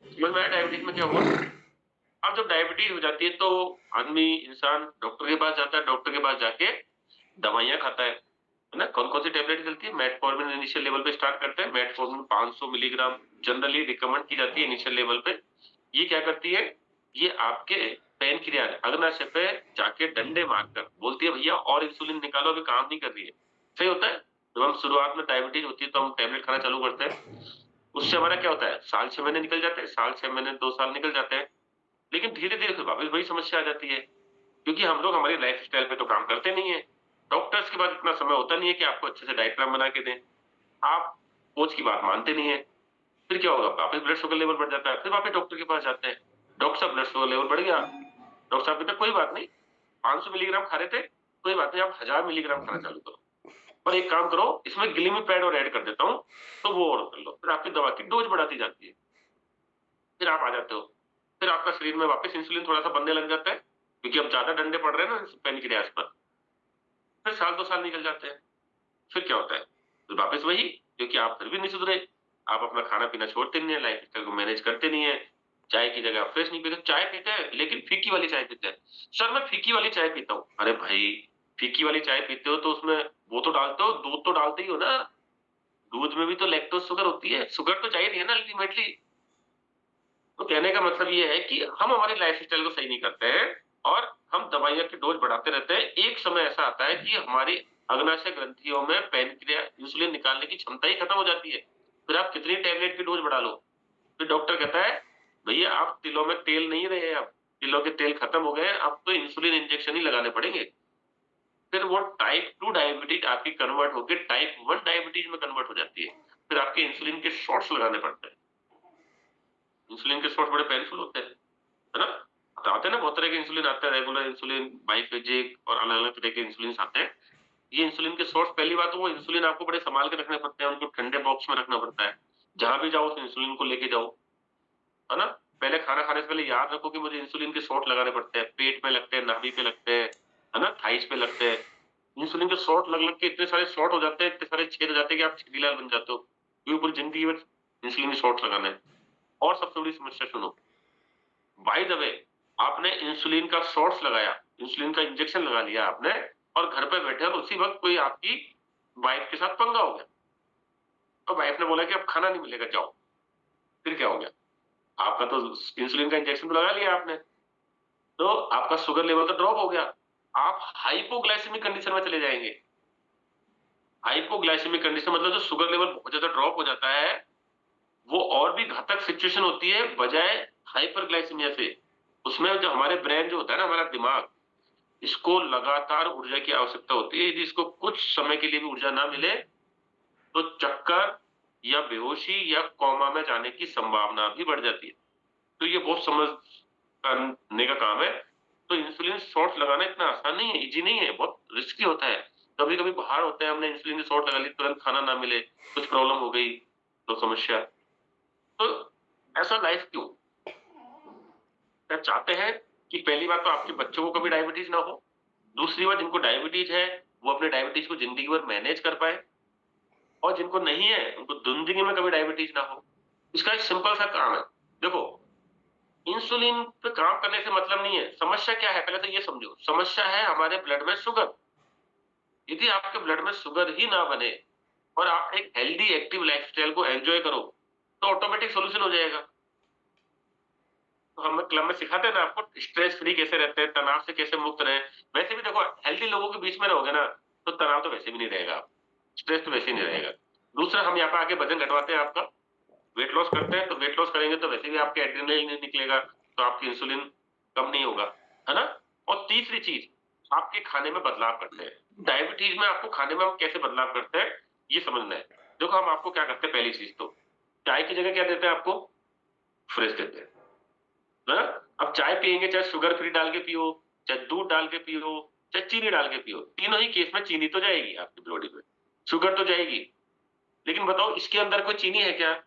समझ में आया डायबिटीज में क्या हुआ? अब जब डायबिटीज हो जाती है तो आदमी इंसान डॉक्टर के पास जाता है, डॉक्टर के पास जाके दवाइयां खाता है ना? कौन कौन सी टेबलेट चलती है? मेटफॉर्मिन इनिशियल लेवल पे स्टार्ट करते हैं। मेटफॉर्मिन 500 मिलीग्राम जनरली रिकमेंड की जाती है इनिशियल लेवल पे। ये क्या करती है, ये आपके पैनक्रियाज अग्नाशय पे जाके डंडे मारकर बोलती है भैया और इंसुलिन निकालो, अभी काम नहीं कर रही है। सही होता है। जब हम शुरुआत में डायबिटीज होती है तो हम टेबलेट खाना चालू करते हैं, उससे हमारा क्या होता है, साल 6 महीने निकल जाते हैं, साल 6 महीने 2 साल निकल जाते हैं। लेकिन धीरे धीरे फिर वापस वही समस्या आ जाती है, क्योंकि हम लोग हमारी लाइफ स्टाइल पे तो काम करते नहीं है। डॉक्टर्स के पास इतना समय होता नहीं है कि आपको अच्छे से डाइट प्लान बना के दें। आप कोच की बात मानते नहीं है। फिर क्या होगा, वापस ब्लड शुगर लेवल बढ़ जाता है, फिर वापस डॉक्टर के पास जाते हैं। डॉक्टर साहब ब्लड शुगर लेवल बढ़ गया। डॉक्टर साहब कहते हैं कोई बात नहीं, 500 मिलीग्राम खा रहे थे, कोई बात नहीं, आप 1000 मिलीग्राम खाना चालू करो। और एक काम करो, इसमें ग्लिमिपैड और ऐड कर देता हूँ, तो वो और कर लो। फिर आपकी दवा की डोज बढ़ाती जाती है। फिर आप आ जाते हो। फिर आपका शरीर में वापस इंसुलिन थोड़ा सा बनने लग जाता है, क्योंकि अब ज्यादा डंडे पड़ रहे हैं ना पेनक्रियाज पर। फिर साल 2 साल निकल जाते हैं। फिर क्या होता है, फिर वापस वही, क्योंकि आप फिर भी नहीं सुधरे। आप अपना खाना पीना छोड़ते नहीं है, लाइफ स्टाइल को मैनेज करते नहीं है। चाय की जगह आप फ्रेश नहीं पीते, चाय पीते हैं लेकिन फीकी वाली चाय पीते हैं। सर मैं फीकी वाली चाय पीता हूँ। अरे भाई, फीकी वाली चाय पीते हो तो उसमें वो तो डालते हो, दूध तो डालते ही हो ना। दूध में भी तो लैक्टोज शुगर होती है, शुगर तो चाहिए नहीं है ना अल्टीमेटली। तो कहने का मतलब ये है कि हम हमारी लाइफ स्टाइल को सही नहीं करते हैं, और हम दवाइयों की डोज बढ़ाते रहते हैं। एक समय ऐसा आता है कि हमारी अग्नाशय ग्रंथियों में पैनक्रिया इंसुलिन निकालने की क्षमता ही खत्म हो जाती है। फिर आप कितनी टैबलेट की डोज बढ़ा लो, फिर डॉक्टर कहता है भैया आप तिलों में तेल नहीं रहे, अब तिलों के तेल खत्म हो गए, अब तो इंसुलिन इंजेक्शन ही लगाने पड़ेंगे। फिर वो टाइप 2 डायबिटीज आपकी कन्वर्ट होकर टाइप 1 डायबिटीज में कन्वर्ट हो जाती है। फिर आपके इंसुलिन के शॉट्स लगाने पड़ते हैं। इंसुलिन के शॉट्स बड़े पेनफुल होते हैं, है ना? तो आते हैं ना बहुत तरह के इंसुलिन आते हैं, रेगुलर इंसुलिन, बाइफेजिक और अलग-अलग तरह के इंसुलिन आते हैं। ये इंसुलिन के शॉट्स पहली बात तो वो इंसुलिन आपको बड़े संभाल के रखने पड़ते हैं, उनको ठंडे बॉक्स में रखना पड़ता है। जहाँ भी जाओ उस इंसुलिन को लेके जाओ, है ना? पहले खाना खाने से पहले याद रखो कि मुझे इंसुलिन के शॉट लगाने पड़ते हैं, पेट में लगते हैं, नाभि पे लगते हैं, है ना? थाइस पे लगते हैं। इंसुलिन के शॉट लग-लग के इतने सारे शॉट हो जाते हैं, इतने सारे छेद हो जाते हैं कि आप छेदीलाल बन जाते हो। क्योंकि पूरी जिंदगी भर इंसुलिन के शॉट्स लगाना है। और सबसे बड़ी समस्या सुनो, बाय द वे आपने इंसुलिन का शॉट्स लगाया, इंसुलिन का इंजेक्शन लगा लिया आपने और घर पे बैठे और उसी वक़्त कोई आपकी वाइफ के साथ पंगा हो गया। और वाइफ ने बोला कि अब खाना नहीं मिलेगा, जाओ। फिर क्या हो गया? आपका तो इंसुलिन का इंजेक्शन तो लगा लिया आपने, तो आपका शुगर लेवल तो ड्रॉप हो गया। आप हाइपोग्लाइसेमिक कंडीशन में चले जाएँगे। हाइपोग्लाइसेमिक कंडीशन मतलब जो शुगर लेवल बहुत ज़्यादा ड्रॉप हो जाता है, वो और भी घातक सिचुएशन होती है बजाय हाइपरग्लाइसेमिया से। उसमें जो हमारे ब्रेन जो होता है ना, हमारा दिमाग, इसको लगातार ऊर्जा की आवश्यकता होती है। यदि इसको कुछ समय के लिए भी ऊर्जा ना मिले, तो चक्कर या बेहोशी या कोमा में जाने की संभावना भी बढ़ जाती है। तो ये बहुत समझ करने का काम है। तो इंसुलिन शॉट्स लगाना इतना आसान नहीं है, ईज़ी नहीं है, बहुत रिस्की होता है। कभी-कभी बाहर होते हैं, हमने इंसुलिन की शॉट लगा ली, तुरंत खाना ना मिले, कुछ प्रॉब्लम हो गई, तो समस्या। तो ऐसा लाइफ क्यों? क्या चाहते हैं कि पहली बात तो आपके बच्चों को कभी डायबिटीज़ ना हो, दूसरी बात जिनको डायबिटीज़ है, वो अपने डायबिटीज़ को ज़िंदगी भर मैनेज कर पाएँ और जिनको नहीं है, उनको ज़िंदगी में कभी डायबिटीज़ ना हो। इसका एक सिंपल सा काम है। देखो, इंसुलिन पे काम करने से मतलब नहीं है। समस्या क्या है पहले तो ये समझो। समस्या है हमारे ब्लड में शुगर। यदि आपके ब्लड में शुगर ही ना बने और आप एक हेल्दी एक्टिव लाइफ़स्टाइल को एन्जॉय करो, तो ऑटोमेटिक सॉल्यूशन हो जाएगा। तो हम क्लब में सिखाते हैं ना आपको स्ट्रेस फ्री कैसे रहते हैं, तनाव से कैसे मुक्त रहें। वैसे भी देखो हेल्दी लोगों के बीच में रहोगे ना, तो तनाव तो वैसे भी नहीं रहेगा। स्ट्रेस तो वैसे ही नहीं रहेगा। दूसरा हम यहाँ पे आके वज़न घटवाते हैं आपका, वेट लॉस करते हैं, तो वेट लॉस करेंगे तो वैसे भी आपके एड्रेनलिन नहीं निकलेगा, तो आपकी इंसुलिन कम नहीं होगा, है ना? और तीसरी चीज़, आपके खाने में बदलाव करते हैं। डायबिटीज़ में आपको खाने में हम कैसे बदलाव करते हैं, ये समझना है। देखो हम आपको क्या करते हैं पहली चीज़ तो, चाय की जगह क्या देते हैं आपको? फ्रेश देते हैं, है ना? अब चाय पिएँगे चाहे शुगर फ्री डाल के पियो, चाहे दूध डाल के पियो, चाहे चीनी डाल के पियो, तीनों ही केस में चीनी तो जाएगी आपकी बॉडी में, शुगर तो जाएगी। लेकिन बताओ इसके अंदर कोई चीनी है क्या?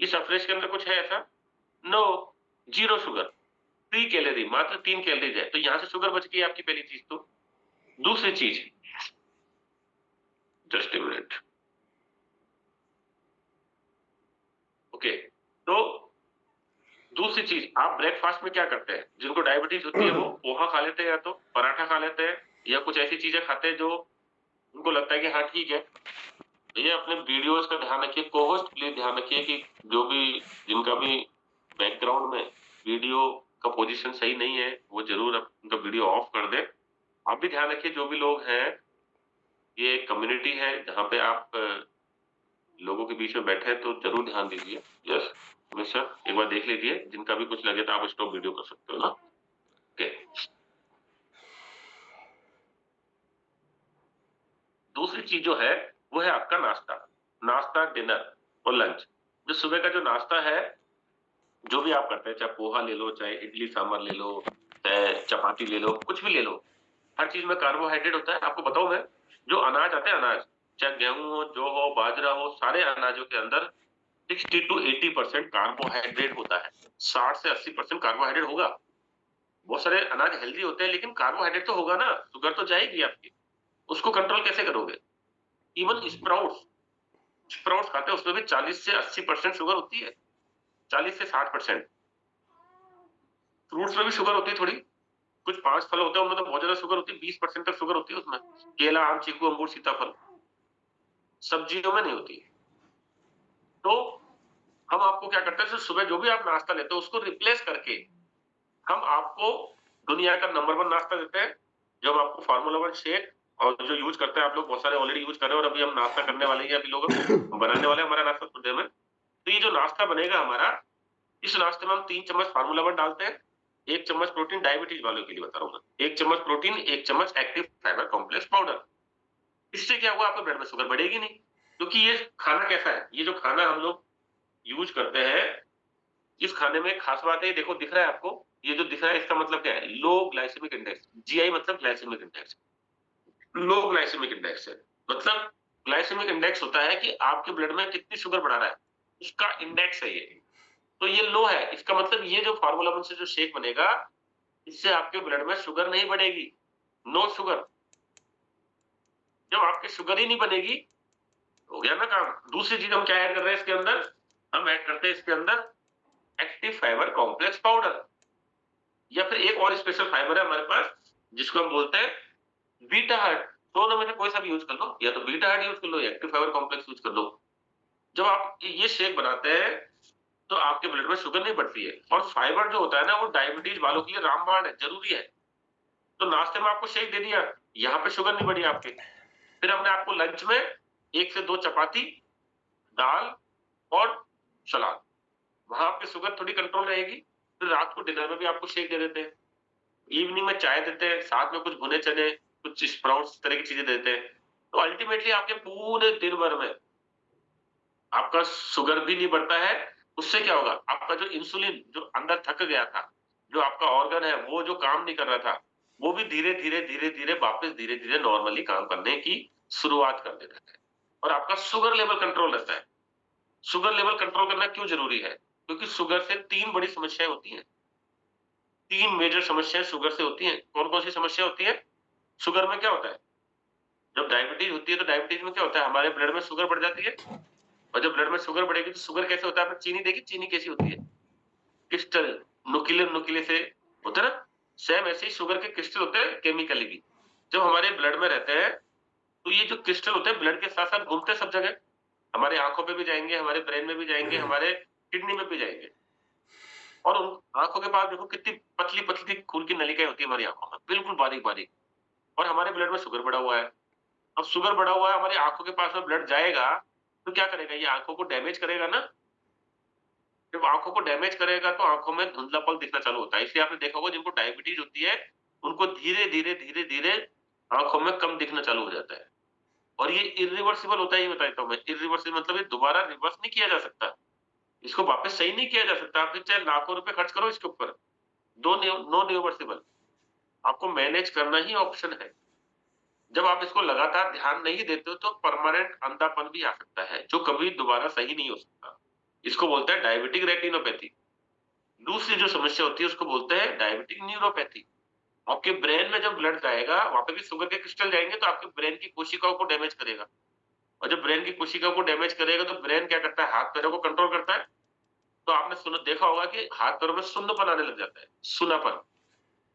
इस अफ़्रेश के अंदर कुछ है ऐसा? नो, ज़ीरो शुगर, 3 कैलोरी, मात्र 3 कैलोरीज़ है, तो यहाँ से शुगर बच गई आपकी पहली चीज़ तो। दूसरी चीज़, जस्ट अ मिनट, ओके, तो दूसरी चीज़ आप ब्रेकफ़ास्ट में क्या करते हैं? जिनको डायबिटीज़ होती है वो पोहा खा लेते हैं या तो पराठा खा लेते हैं या कुछ ऐसी चीज़ें खाते हैं जो उनको लगता है कि हाँ, ठीक है। ये अपने वीडियोज़ का ध्यान रखिए, को-होस्ट प्लीज़ ध्यान रखिए कि जो भी जिनका भी बैकग्राउंड में वीडियो का पोज़ीशन सही नहीं है, वो ज़रूर उनका वीडियो ऑफ कर दें। आप भी ध्यान रखिए जो भी लोग हैं, ये एक कम्युनिटी है जहाँ पे आप लोगों के बीच में बैठे हैं तो ज़रूर ध्यान दीजिए। यस, मिस्टर एक बार देख लीजिए, जिनका भी कुछ लगे तो आप स्टॉप वीडियो कर सकते हो ना? ओके। दूसरी चीज़ जो है, वो है आपका नाश्ता। नाश्ता, डिनर और लंच। जो सुबह का जो नाश्ता है, जो भी आप करते हैं, चाहे पोहा ले लो, चाहे इडली सांभर ले लो, चाहे चपाती ले लो, कुछ भी ले लो। हर चीज़ में कार्बोहाइड्रेट होता है। आपको बताऊँ मैं, जो अनाज आते हैं अनाज, चाहे गेहूँ हो, जौ हो, बाजरा हो, सारे अनाजों के अंदर 60 टू 80% कार्बोहाइड्रेट होता है। 60 से 80% कार्बोहाइड्रेट होगा। बहुत सारे अनाज हेल्दी होते हैं, लेकिन कार्बोहाइड्रेट तो होगा ना, शुगर तो जाएगी आपकी। उसको कंट्रोल कैसे करोगे? इवन स्प्राउट्स, स्प्राउट्स खाते हैं, उसमें भी 40 से 80% शुगर होती है। 40 से 60%। फ्रूट्स में भी शुगर होती है थोड़ी। कुछ 5 फल होते हैं, उनमें तो बहुत ज़्यादा शुगर होती है, 20% तक शुगर होती है उसमें। केला, आम, चीकू, अंगूर, सीताफल। सब्जियों में नहीं होती। तो हम आपको क्या करते हैं, जैसे सुबह जो भी आप नाश्ता लेते हो, उसको रिप्लेस करके हम आपको दुनिया का नंबर 1 नाश्ता देते हैं, जो हम आपको फार्मूला 1 शेक और जो यूज़ करते हैं आप लोग बहुत सारे ऑलरेडी यूज़ कर रहे हो और अभी हम नाश्ता करने वाले हैं, अभी लोग बनाने वाले हैं हमारा नाश्ता थोड़ी देर में। तो ये जो नाश्ता बनेगा हमारा, इस नाश्ते में हम 3 चम्मच फार्मूला 1 डालते हैं, 1 चम्मच प्रोटीन डायबिटीज़ वालों के लिए बता रहा हूँ मैं। 1 चम्मच प्रोटीन, 1 चम्मच एक्टिव फाइबर कॉम्प्लेक्स पाउडर। इससे क्या होगा, आपके ब्लड में शुगर बढ़ेगी नहीं। क्योंकि ये खाना कैसा है, ये जो खाना हम लोग यूज़ करते हैं, इस खाने में खास बात है, देखो दिख रहा है आपको, ये जो दिख रहा है इसका मतलब क्या है? लो ग्लाइसेमिक इंडेक्स, जीआई मतलब ग्लाइसेमिक इंडेक्स, लो ग्लाइसेमिक इंडेक्स है। मतलब ग्लाइसेमिक इंडेक्स होता है कि आपके ब्लड में कितनी शुगर बढ़ा रहा है, उसका इंडेक्स है ये। तो ये लो है, इसका मतलब ये जो फार्मूला वन से जो शेक बनेगा, इससे आपके ब्लड में शुगर नहीं बढ़ेगी, नो शुगर। जब आपके शुगर ही नहीं बनेगी, हो गया ना काम। दूसरी चीज हम क्या ऐड कर रहे हैं इसके अंदर? हम ऐड करते हैं इसके अंदर एक्टिव फाइबर कॉम्प्लेक्स पाउडर, या फिर एक और स्पेशल फाइबर है हमारे पास जिसको हम बोलते हैं बीटा हर्ट। दोनों में से कोई सा भी यूज कर लो, या तो बीटा हर्ट यूज कर लो या एक्टिव फाइबर कॉम्प्लेक्स यूज कर लो। जब आप ये शेक बनाते हैं तो आपके ब्लड में शुगर नहीं बढ़ती है। और फाइबर जो होता है ना, वो डायबिटीज वालों के लिए रामबाण है, जरूरी है। तो नाश्ते में आपको शेक दे दिया, यहाँ पे शुगर नहीं बढ़ी आपके। फिर हमने आपको लंच में 1 से 2 चपाती, दाल और सलाद, वहां आपकी शुगर थोड़ी कंट्रोल रहेगी। फिर रात को डिनर में भी आपको शेक दे देते हैं, इवनिंग में चाय देते हैं, साथ में कुछ भुने चने, कुछ स्प्राउट्स तरह की चीजें देते हैं। तो अल्टीमेटली आपके पूरे दिन भर में आपका शुगर भी नहीं बढ़ता है। उससे क्या होगा? आपका जो इंसुलिन जो अंदर थक गया था, जो आपका ऑर्गन है वो जो काम नहीं कर रहा था, वो भी धीरे-धीरे वापस धीरे-धीरे नॉर्मली काम करने की शुरुआत कर देता है। और आपका शुगर लेवल कंट्रोल रहता है। शुगर लेवल कंट्रोल करना क्यों जरूरी है? क्योंकि शुगर से 3 बड़ी समस्याएँ होती हैं। 3 मेजर समस्याएँ शुगर से होती हैं। कौन-कौन सी समस्या होती है? शुगर में क्या होता है? जब डायबिटीज होती है तो डायबिटीज में क्या होता है? हमारे ब्लड में शुगर बढ़ जाती है। और जब ब्लड में शुगर बढ़ेगी तो शुगर कैसे होता है? आपने चीनी देखी, चीनी कैसी होती है? क्रिस्टल, नुकीले नुकीले से होते हैं ना? सेम ऐसे ही शुगर के क्रिस्टल होते हैं केमिकली भी। जब हमारे ब्लड में रहते हैं तो ये जो क्रिस्टल होते हैं ब्लड के साथ साथ घूमते हैं सब जगह। हमारे आंखों पे भी जाएंगे, हमारे ब्रेन में भी जाएंगे, हमारे किडनी में भी जाएंगे। और उन आंखों के पास देखो कितनी पतली पतली खून की नलिकाएं होती है हमारी आंखों में, बिल्कुल बारीक बारीक। और हमारे ब्लड में शुगर बढ़ा हुआ है। अब शुगर बढ़ा हुआ है, हमारी आंखों के पास में ब्लड जाएगा तो क्या करेगा? ये आंखों को डैमेज करेगा ना। जब आंखों को डैमेज करेगा तो आंखों में धुंधलापन दिखना चालू होता है। इसलिए आपने देखा होगा जिनको डायबिटीज होती है, उनको धीरे-धीरे आंखों में कम दिखना चालू हो जाता है। और ये इर्रिवर्सिबल होता है, ये बता देता हूँ मैं। इर्रिवर्सिबल मतलब ये दोबारा रिवर्स नहीं किया जा सकता। इसको वापस सही नहीं किया जा सकता। आप चाहे लाखों रुपए खर्च करो इसके ऊपर, नो रिवर्सिबल। आपको मैनेज करना ही ऑप्शन है। जब आप इसको लगातार ध्यान नहीं देते हो तो परमानेंट अंधापन भी आ सकता है, जो कभी दोबारा सही नहीं हो सकता। इसको बोलते हैं डायबिटिक रेटिनोपैथी। दूसरी जो समस्या होती है उसको बोलते हैं डायबिटिक न्यूरोपैथी। आपके ब्रेन में जब ब्लड जाएगा, वहां पे भी शुगर के क्रिस्टल जाएंगे तो आपके ब्रेन की कोशिकाओं को डैमेज करेगा। और जब ब्रेन की कोशिकाओं को डैमेज करेगा तो ब्रेन क्या करता है? हाथ पैरों को कंट्रोल करता है। तो आपने सुना देखा होगा कि हाथ पैरों में सुन्नपन आने लग जाता है, सुनापन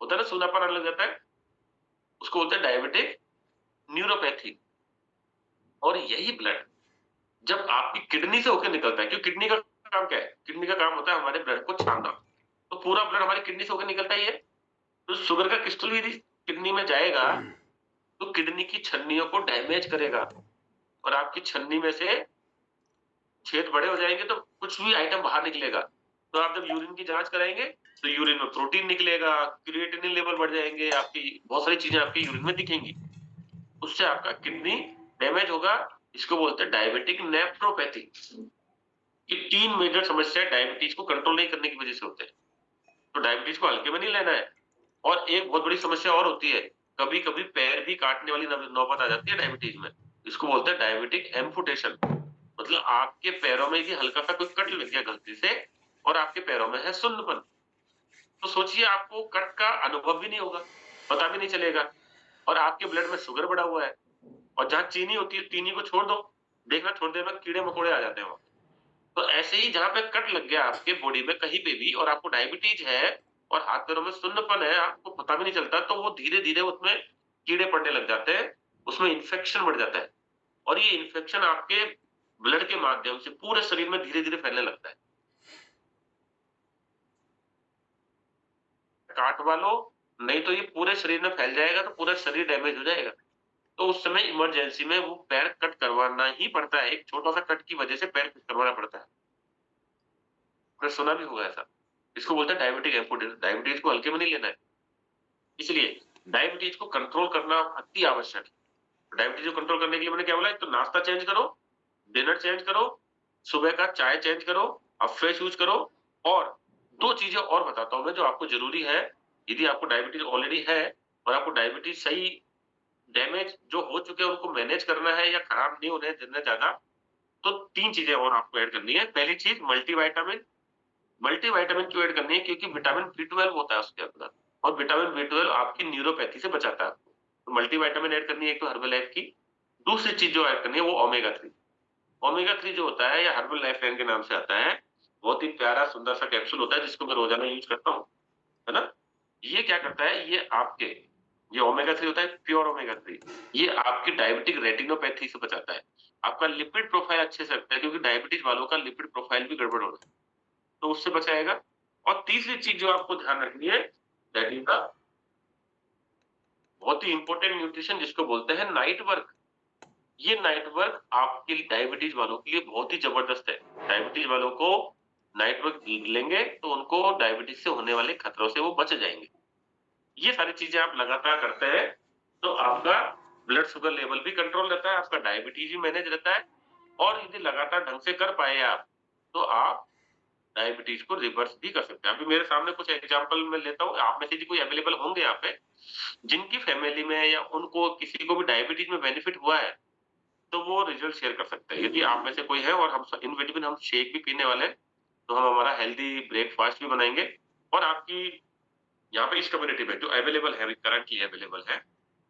होता है ना, सुनापन आने लग जाता है। उसको बोलते हैं डायबिटिक न्यूरोपैथी। और यही ब्लड जब आपकी किडनी से होकर निकलता है, क्योंकि किडनी का काम क्या है? किडनी का काम होता है हमारे ब्लड को छानना। तो पूरा ब्लड हमारी किडनी से होकर निकलता ही है। तो शुगर का क्रिस्टल भी यदि किडनी में जाएगा तो किडनी की छन्नियों को डैमेज करेगा। और आपकी छन्नी में से छेद बड़े हो जाएंगे तो कुछ भी आइटम बाहर निकलेगा। तो आप जब यूरिन की जांच कराएंगे तो यूरिन में प्रोटीन निकलेगा, क्रिएटिनिन लेवल बढ़ जाएंगे, आपकी बहुत सारी चीजें आपकी यूरिन में दिखेंगी। उससे आपका किडनी डैमेज होगा। इसको बोलते हैं डायबिटिक नेफ्रोपैथी। ये 3 मेजर समस्या डायबिटीज को कंट्रोल नहीं करने की वजह से होते हैं। तो डायबिटीज को हल्के में नहीं लेना है। और एक बहुत बड़ी समस्या और होती है, कभी-कभी पैर भी काटने वाली नौबत आ जाती है डायबिटीज में। इसको बोलते हैं डायबिटिक एम्पुटेशन। मतलब आपके पैरों में यदि हल्का सा कोई कट लग गया गलती से और आपके पैरों में है सुन्नपन, तो सोचिए आपको कट का अनुभव भी नहीं होगा, पता भी नहीं चलेगा। और आपके ब्लड में शुगर बढ़ा हुआ है। और जहाँ चीनी होती है, चीनी को छोड़ दो, देखना थोड़ी देर में कीड़े मकोड़े आ जाते हैं वहां। तो ऐसे ही जहाँ पे कट लग गया आपके बॉडी में कहीं पे भी और आपको डायबिटीज है और हाथ पैरों में सुन्नपन है, आपको पता भी नहीं चलता, तो वो धीरे धीरे उसमें कीड़े पड़ने लग जाते हैं, उसमें इन्फेक्शन बढ़ जाता है। और ये इन्फेक्शन आपके ब्लड के माध्यम से पूरे शरीर में धीरे धीरे फैलने लगता है। काटवा लो, नहीं तो ये पूरे शरीर में फैल जाएगा तो पूरा शरीर डैमेज हो जाएगा। तो उस समय इमरजेंसी में वो पैर कट करवाना ही पड़ता है। एक छोटा सा कट की वजह से पैर कट करवाना पड़ता है। आपने सुना भी होगा ऐसा। इसको बोलते हैं डायबिटिक एम्पुटेशन। डायबिटीज को हल्के में नहीं लेना है। इसलिए डायबिटीज को कंट्रोल करना अति आवश्यक है। डायबिटीज को कंट्रोल करने के लिए मैंने क्या बोला? एक तो नाश्ता चेंज करो, डिनर चेंज करो, सुबह का चाय चेंज करो, अब फ्रेश यूज करो, और 2 चीज़ें और बताता हूँ मैं जो आपको ज़रूरी है, यदि आपको डायबिटीज़ ऑलरेडी है और आपको डायबिटीज़ सही डैमेज जो हो चुके हैं उनको मैनेज करना है या खराब नहीं होने देना ज़्यादा, तो 3 चीज़ें और आपको ऐड करनी है। पहली चीज़ मल्टीविटामिन, मल्टीविटामिन क्यों ऐड करनी है? क्योंकि विटामिन बी12 होता है उसके अंदर और विटामिन बी12 आपकी न्यूरोपैथी से बचाता है आपको। तो मल्टीविटामिन ऐड करनी है एक तो हर्बललाइफ की, दूसरी चीज़ जो ऐड करनी है वो ओमेगा 3। ओमेगा 3 जो होता है या हर्बल लाइफ लाइन के नाम से आता है, बहुत ही प्यारा सुंदर सा कैप्सूल होता है जिसको मैं रोज़ाना यूज़ करता हूँ, है ना? ये क्या करता है, ये आपके ये ओमेगा 3 होता है प्योर ओमेगा 3, ये आपकी डायबिटिक रेटिनोपैथी से बचाता है। आपका लिपिड प्रोफाइल अच्छे से रखता है क्योंकि डायबिटीज़ वालों का लिपिड प्रोफाइल भी गड़बड़ हो रहा है, तो उससे बचाएगा। और तीसरी चीज़ जो आपको ध्यान रखनी है, दैट इज़ द बहुत ही इम्पोर्टेंट न्यूट्रिशन जिसको बोलते हैं नाइट वर्क। ये नाइट वर्क आपके डायबिटीज वालों के लिए बहुत ही जबरदस्त है। डायबिटीज वालों को नाइट वर्क लेंगे तो उनको डायबिटीज से होने वाले खतरों से वो बच जाएंगे। ये सारी चीजें आप लगातार करते हैं तो आपका ब्लड शुगर लेवल भी कंट्रोल रहता है, आपका डायबिटीज भी मैनेज रहता है और यदि लगातार ढंग से कर पाए आप तो आप डायबिटीज को रिवर्स भी कर सकते हैं। अभी मेरे सामने कुछ एग्जांपल मैं लेता हूँ, आप में से भी कोई अवेलेबल होंगे यहाँ पे जिनकी फैमिली में या उनको किसी को भी डायबिटीज में बेनिफिट हुआ है तो वो रिजल्ट शेयर कर सकते हैं। यदि आप में से कोई है और हम इन बिटवीन हम शेक भी पीने वाले हैं, तो हम हमारा हेल्दी ब्रेकफास्ट भी बनाएँगे और आपकी यहाँ पे इस कम्युनिटी में जो अवेलेबल है, अभी करंटली अवेलेबल है,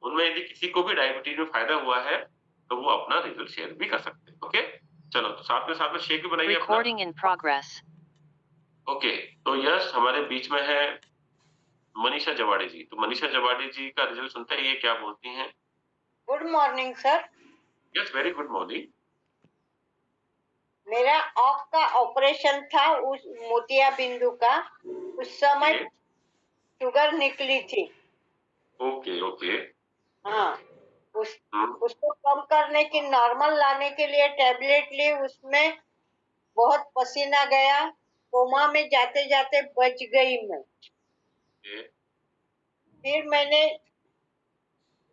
उनमें यदि किसी को भी डायबिटीज़ में फ़ायदा हुआ है, तो वो अपना रिजल्ट शेयर भी कर सकते हैं। ओके? चलो तो साथ में शेक भी बनाइए अपना। Recording in progress. ओके, तो यस हमारे बीच में है मनीषा जवाड़े जी। तो मनीषा जवाड़े जी का रिजल्ट सुनते हैं, ये क्या बोलती हैं? Good morning sir. Yes, very good morning. मेरा आँख का ऑपरेशन था, उस मोतिया बिंदु का। उस समय ओके, शुगर निकली थी। Okay, okay. हाँ, उस हुँ, उसको कम करने की, नॉर्मल लाने के लिए टेबलेट ली। उसमें बहुत पसीना गया, कोमा में जाते जाते बच गई मैं। ओके, फिर मैंने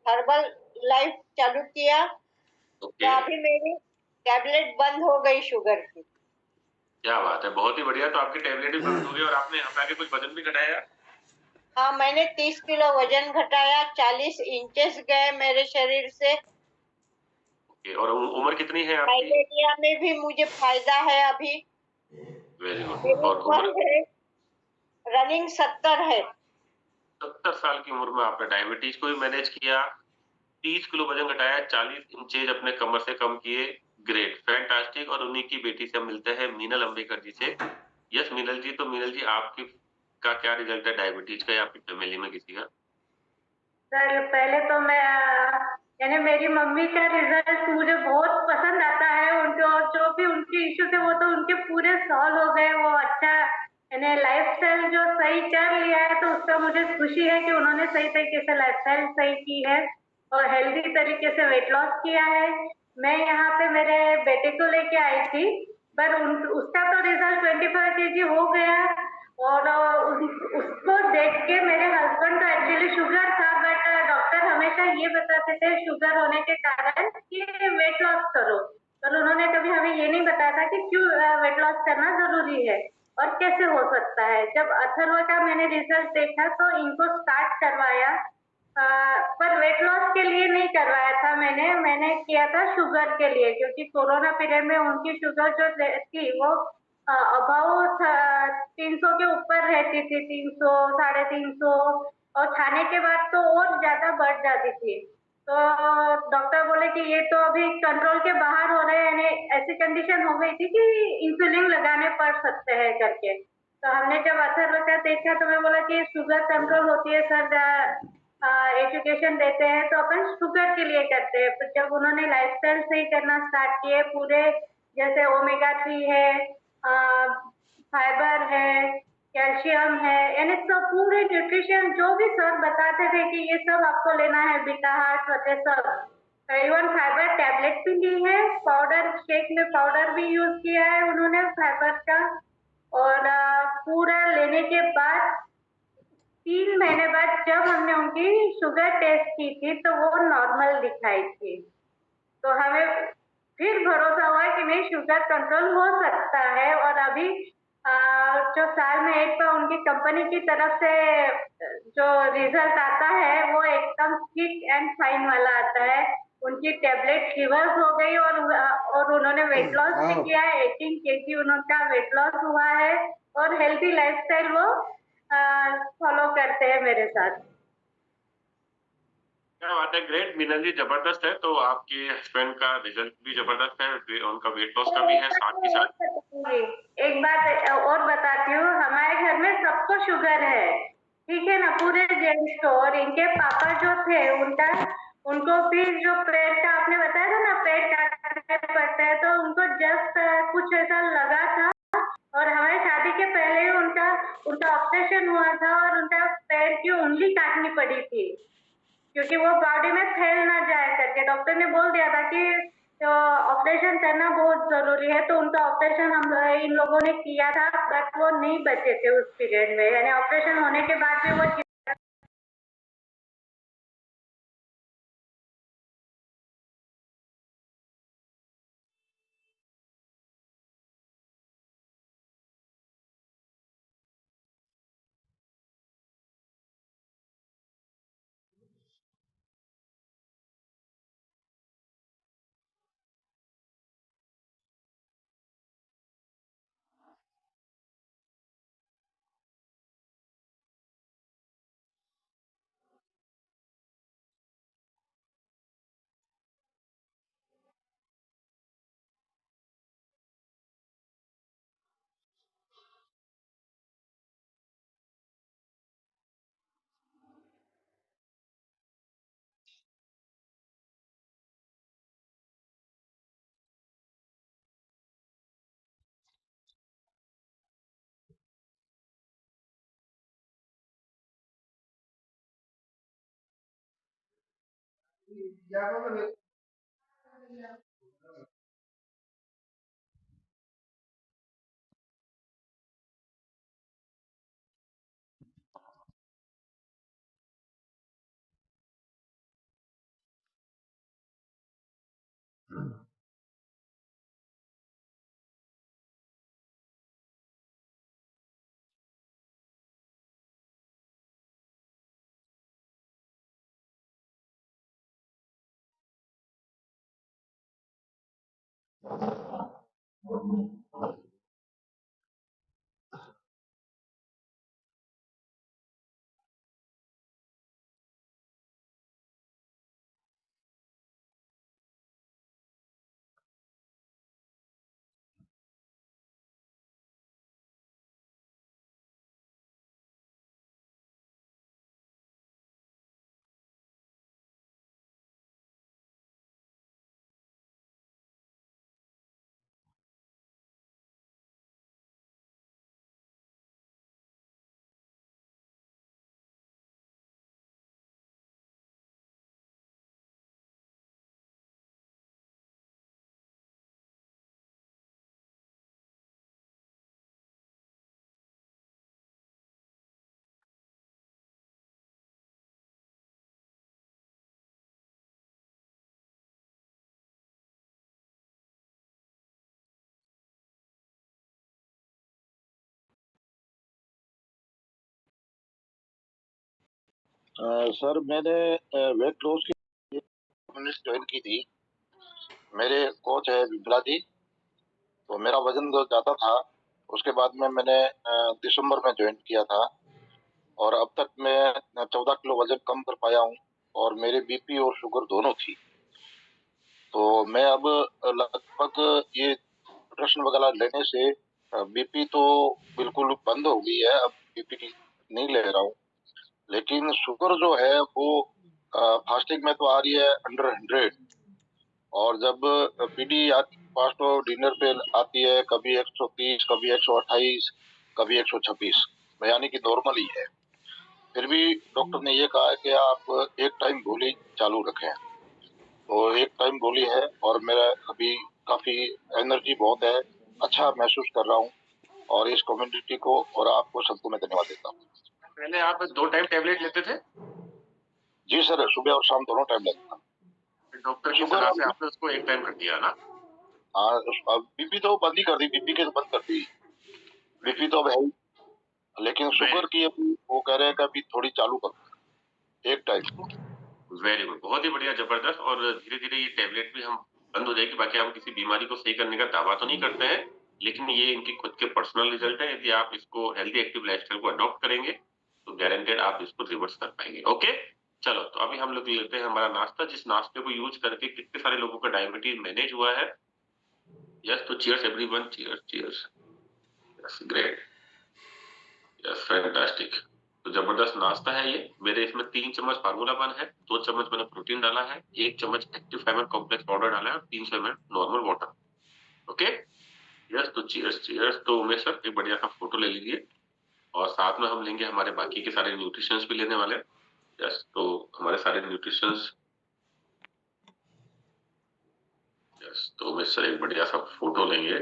हर्बल लाइफ चालू किया, तो ओके। अभी मेरी टेबलेट बंद हो गई शुगर की। क्या बात है! बहुत ही बढ़िया, तो आपकी टैबलेट भी बंद हो गई और आपने यहाँ पे आके कुछ वज़न भी घटाया? हाँ, मैंने 30 किलो वजन घटाया, 40 इंचेस गए मेरे शरीर से। ओके, और उम्र कितनी है आपकी? फाइलेरिया में भी मुझे फायदा है अभी। Very good. मेरी और उम्र उम्र है, रनिंग 70 है। 70 साल की उम्र में आपने डायबिटीज़ को भी मैनेज किया, 30 किलो वज़न घटाया, 40 इंचेज़ अपने कमर से कम किए, ग्रेट, फैंटास्टिक। और उन्हीं की बेटी से हम मिलते हैं मीनल अम्बेकर जी से। यस मीनल जी, तो मीनल जी आपकी का क्या रिज़ल्ट है डायबिटीज़ का या आपकी फैमिली में किसी का? सर पहले तो मैं यानी मेरी मम्मी का रिजल्ट मुझे बहुत पसंद आता है। उनको जो भी उनके इश्यूज है वो तो उनके पूरे सॉल्व हो गए। वो अच्छा यानी लाइफस्टाइल जो सही कर लिया है, तो उसका मुझे खुशी है कि उन्होंने सही तरीके से लाइफस्टाइल सही की है और हेल्दी तरीके से वेट लॉस किया है। मैं यहाँ पे मेरे बेटे को लेके आई थी, पर उसका तो रिजल्ट 25 केजी हो गया। और उसको देख के मेरे हस्बैंड का एक्चुअली शुगर था, बट डॉक्टर हमेशा ये बताते थे शुगर होने के कारण कि वेट लॉस करो, पर उन्होंने कभी हमें ये नहीं बताया था कि क्यों वेट लॉस करना जरूरी है और कैसे हो सकता है। जब अथर्व का मैंने रिजल्ट देखा तो इनको स्टार्ट करवाया, पर वेट लॉस के लिए नहीं करवाया था। मैंने मैंने किया था शुगर के लिए, क्योंकि कोरोना पीरियड में उनकी शुगर जो थी वो अबाउट 300 के ऊपर रहती थी, 300 350। और खाने के बाद तो और ज्यादा बढ़ जाती थी। तो डॉक्टर बोले कि ये तो अभी कंट्रोल के बाहर हो रहे हैं, यानी ऐसी कंडीशन हो गई थी कि इंसुलिन लगाने पड़ सकते हैं करके। तो हमने जब अथर्व का देखा तो मैं बोला कि शुगर कंट्रोल होती है सर, एजुकेशन देते हैं तो अपन शुगर के लिए करते हैं। तो जब उन्होंने लाइफस्टाइल सही करना स्टार्ट किए पूरे, जैसे ओमेगा 3 है, फाइबर है, कैल्शियम है, यानी सब पूरे न्यूट्रिशन जो भी सर बताते थे कि ये सब आपको लेना है, बीटा हार्ट वगैरह सब। इवन फाइबर टैबलेट भी ली है, पाउडर शेक में पाउडर भी यूज किया है उन्होंने फाइबर का। और पूरा लेने के बाद 3 महीने बाद जब हमने उनकी शुगर टेस्ट की थी तो वो नॉर्मल दिखाई थी। तो हमें फिर भरोसा हुआ कि नहीं, शुगर कंट्रोल हो सकता है। और अभी जो साल में एक बार उनकी कंपनी की तरफ से जो रिजल्ट आता है वो एकदम थिक एंड फाइन वाला आता है। उनकी टेबलेट रिवर्स हो गई और उन्होंने वेट लॉस भी किया है। 18 केजी उनका वेट लॉस हुआ है और हेल्थी लाइफस्टाइल वो फॉलो करते हैं मेरे साथ। क्या बात है, ग्रेट मीनल जी, जबरदस्त है। तो आपके हस्बैंड का रिजल्ट भी जबरदस्त है, उनका वेट लॉस का भी है, साथ ही साथ एक बात और बताती हूँ, हमारे घर में सबको शुगर है, ठीक है ना, पूरे जेंट्स को। और इनके पापा जो थे उनको भी जो पेट का आपने बताया था ना, पेट काटने पड़ता है, तो उनको जस्ट कुछ ऐसा लगा था। और हमारी शादी के पहले ही उनका उनका ऑपरेशन हुआ था और उनका पैर की उंगली काटनी पड़ी थी, क्योंकि वो बॉडी में फैल ना जाए करके डॉक्टर ने बोल दिया था कि तो ऑपरेशन करना बहुत जरूरी है। तो उनका ऑपरेशन इन लोगों ने किया था, बट वो नहीं बचे थे उस पीरियड में, यानी ऑपरेशन होने के बाद भी वो सर मैंने वेट लॉस की ज्वाइन की थी। मेरे कोच है बिमला जी, तो मेरा वजन जो ज़्यादा था उसके बाद में मैंने दिसंबर में ज्वाइन किया था और अब तक मैं 14 किलो वजन कम कर पाया हूँ और मेरे बीपी और शुगर दोनों थी। तो मैं अब लगभग ये न्यूट्रिशन वगैरह लेने से बीपी तो बिल्कुल बंद हो गई है, अब बीपी नहीं ले रहा हूँ। लेकिन शुगर जो है वो फास्टिंग में तो आ रही है अंडर 100 और जब पीडी फास्ट डिनर पे आती है कभी 130, कभी 128, कभी 126, यानी कि नॉर्मल ही है। फिर भी डॉक्टर ने ये कहा है कि आप एक टाइम गोली चालू रखें, तो एक टाइम गोली है और मेरा अभी काफी एनर्जी बहुत है, अच्छा महसूस कर रहा हूँ और इस कम्युनिटी को और आपको सबको मैं धन्यवाद देता हूँ। पहले आप 2 टाइम टेबलेट लेते थे? जी सर, सुबह और शाम दोनों टाइम लेता था। डॉक्टर की शुगर सलाह से आपने उसको 1 टाइम कर दिया ना? हाँ, बीपी तो बंद ही कर दी, बीपी के तो बंद कर दी, बीपी तो अब है ही लेकिन शुगर की अभी वो कह रहे हैं कि अभी थोड़ी चालू करो, एक टाइम। वेरी गुड, बहुत ही बढ़िया, जबरदस्त। और धीरे धीरे ये टेबलेट भी हम बंद हो जाएगी। बाकी हम किसी बीमारी को सही करने का दावा तो नहीं करते हैं, लेकिन ये इनकी खुद के पर्सनल रिजल्ट है। यदि आप इसको हेल्दी एक्टिव लाइफस्टाइल को अडॉप्ट करेंगे तो गारंटेड आप इसको रिवर्स कर पाएंगे। ओके, चलो तो अभी हम लोग लेते हैं हमारा नाश्ता, जिस नाश्ते को यूज करके कितने सारे लोगों का डायबिटीज मैनेज हुआ है। यस, तो cheers everyone, cheers cheers. Yes, great, yes, fantastic. तो जबरदस्त नाश्ता है ये। मेरे इसमें 3 चम्मच फार्मूला वन है, 2 चम्मच मैंने प्रोटीन डाला है, 1 चम्मच एक्टिव फाइबर कॉम्प्लेक्स पाउडर डाला है और 300 ml normal water. Okay, yes, तो चीयर्स चीयर्स। तो उमेश सर एक बढ़िया सा फोटो ले लीजिए, और साथ में हम लेंगे हमारे बाकी के सारे न्यूट्रिशंस भी लेने वाले हैं। यस, तो हमारे सारे न्यूट्रिशंस। यस, तो उमेश सर एक बढ़िया सा फोटो लेंगे।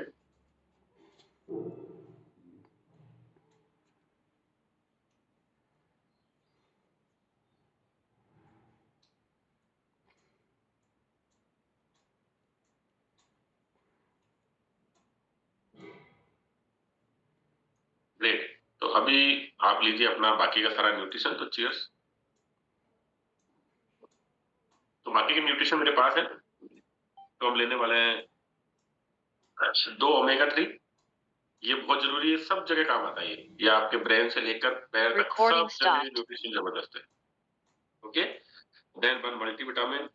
ग्रेट, तो अभी आप लीजिए अपना बाकी का सारा न्यूट्रिशन। तो चीयर्स। तो बाकी के न्यूट्रिशन मेरे पास है, तो हम लेने वाले हैं 2 ओमेगा 3। ये बहुत जरूरी है, सब जगह काम आता है ये आपके ब्रेन से लेकर पैर तक सब जगह न्यूट्रिशन जबरदस्त है। Okay, then 1 multivitamin.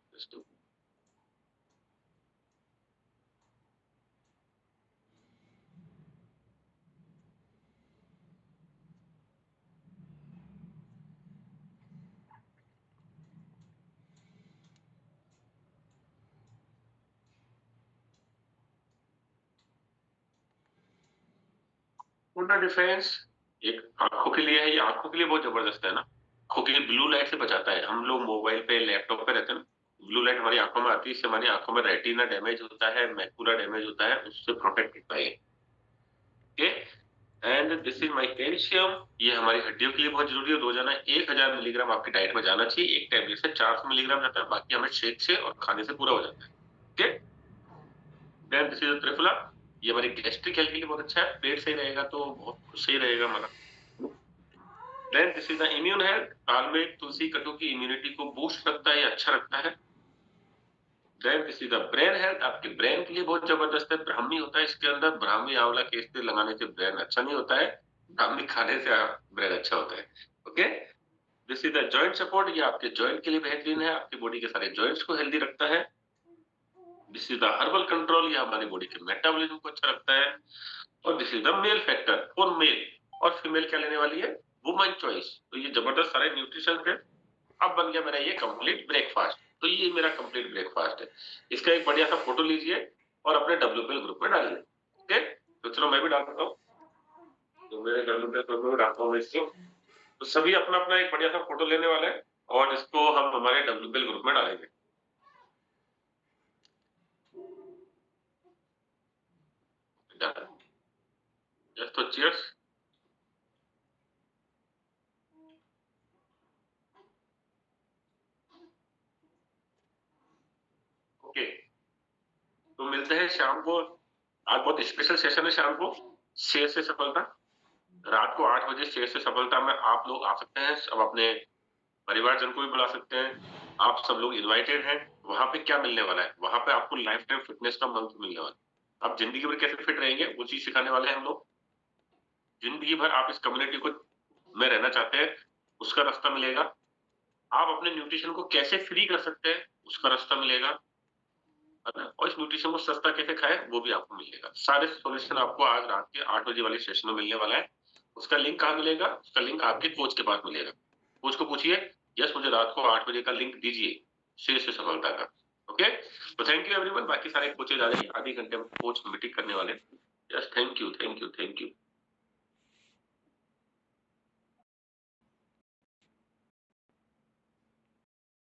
पूर्ण डिफेंस एक आंखों के लिए है, ये आंखों के लिए बहुत जबरदस्त है ना। आंखों के लिए ब्लू लाइट से बचाता है। हम लोग मोबाइल पे लैपटॉप पे रहते हैं ना, ब्लू लाइट हमारी आंखों में आती है, इससे हमारी आंखों में रेटिना डैमेज होता है, मैकुला डैमेज होता है, उससे प्रोटेक्ट करता है। Okay, and this is my calcium. ये हमारी हड्डियों के लिए बहुत जरूरी है। रोजाना 1000 मिलीग्राम आपकी डाइट में जाना चाहिए। एक टैबलेट से 400 मिलीग्राम जाता है, बाकी हमें शेक से और खाने से पूरा हो जाता है। Okay, then this is triphala. ये हमारी गैस्ट्रिक हेल्थ के लिए बहुत अच्छा है। पेट सही रहेगा तो बहुत सही रहेगा हमारा। Then this is the immune health. दाल में तुलसी कटु की इम्यूनिटी को बूस्ट करता है, अच्छा रखता है। Then this is the brain health. आपके ब्रेन के लिए बहुत जबरदस्त है। ब्राह्मी होता है इसके अंदर, ब्राह्मी आंवला के तेल लगाने से ब्रेन अच्छा नहीं होता है, ब्राह्मी खाने से ब्रेन अच्छा होता है। Okay, this is the joint support. ये आपके जॉइंट के लिए बेहतरीन है, आपकी बॉडी के सारे जॉइंट्स को हेल्दी रखता है। This is the herbal control. ये हमारी बॉडी के मेटाबॉलिज्म को अच्छा रखता है। और this is the mail factor for male. और फीमेल क्या लेने वाली है, वुमन चॉइस। तो ये जबरदस्त सारे न्यूट्रिशन है। अब बन गया मेरा ये कंप्लीट ब्रेकफास्ट। तो ये मेरा कंप्लीट ब्रेकफास्ट है। इसका एक बढ़िया सा फोटो लीजिए और अपने WPL ग्रुप में डालिए। ओके, तो चलो मैं भी डाल देता हूँ। तो मेरे WPL ग्रुप में डालता हूँ इसको। तो सभी अपना अपना एक बढ़िया सा फोटो लेने वाले हैं और इसको हम हमारे WPL ग्रुप में डालेंगे। जस्ट तो चीयर्स। ओके, तो मिलते हैं शाम को। आज बहुत स्पेशल सेशन है शाम को, शेर से सफलता। रात को 8 बजे शेर से सफलता में आप लोग आ सकते हैं। अब अपने परिवारजन को भी बुला सकते हैं। आप सब लोग इनवाइटेड हैं। वहां पे क्या मिलने वाला है, वहां पे आपको लाइफ टाइम फिटनेस का मंत्र मिलने वाला है। आप जिंदगी भर कैसे फिट रहेंगे वो चीज सिखाने वाले हैं हम लोग। जिंदगी भर आप इस कम्युनिटी को में रहना चाहते हैं, उसका रास्ता मिलेगा। आप अपने न्यूट्रिशन को कैसे फ्री कर सकते हैं, उसका रास्ता मिलेगा, है ना। और इस न्यूट्रिशन को सस्ता कैसे खाए वो भी आपको मिलेगा। सारे सॉल्यूशन आपको आज रात के 8 बजे वाले सेशन में मिलने वाला है। उसका लिंक कहाँ मिलेगा, उसका लिंक आपके कोच के पास मिलेगा। कोच को पूछिए, यस मुझे रात को 8 बजे का लिंक दीजिए शेर से सफलता का। ओके, तो थैंक यू एवरीवन। बाकी सारे कोचेज आ जाइए, आधे घंटे में कोच मीटिंग करने वाले। Yes, thank you thank you thank you.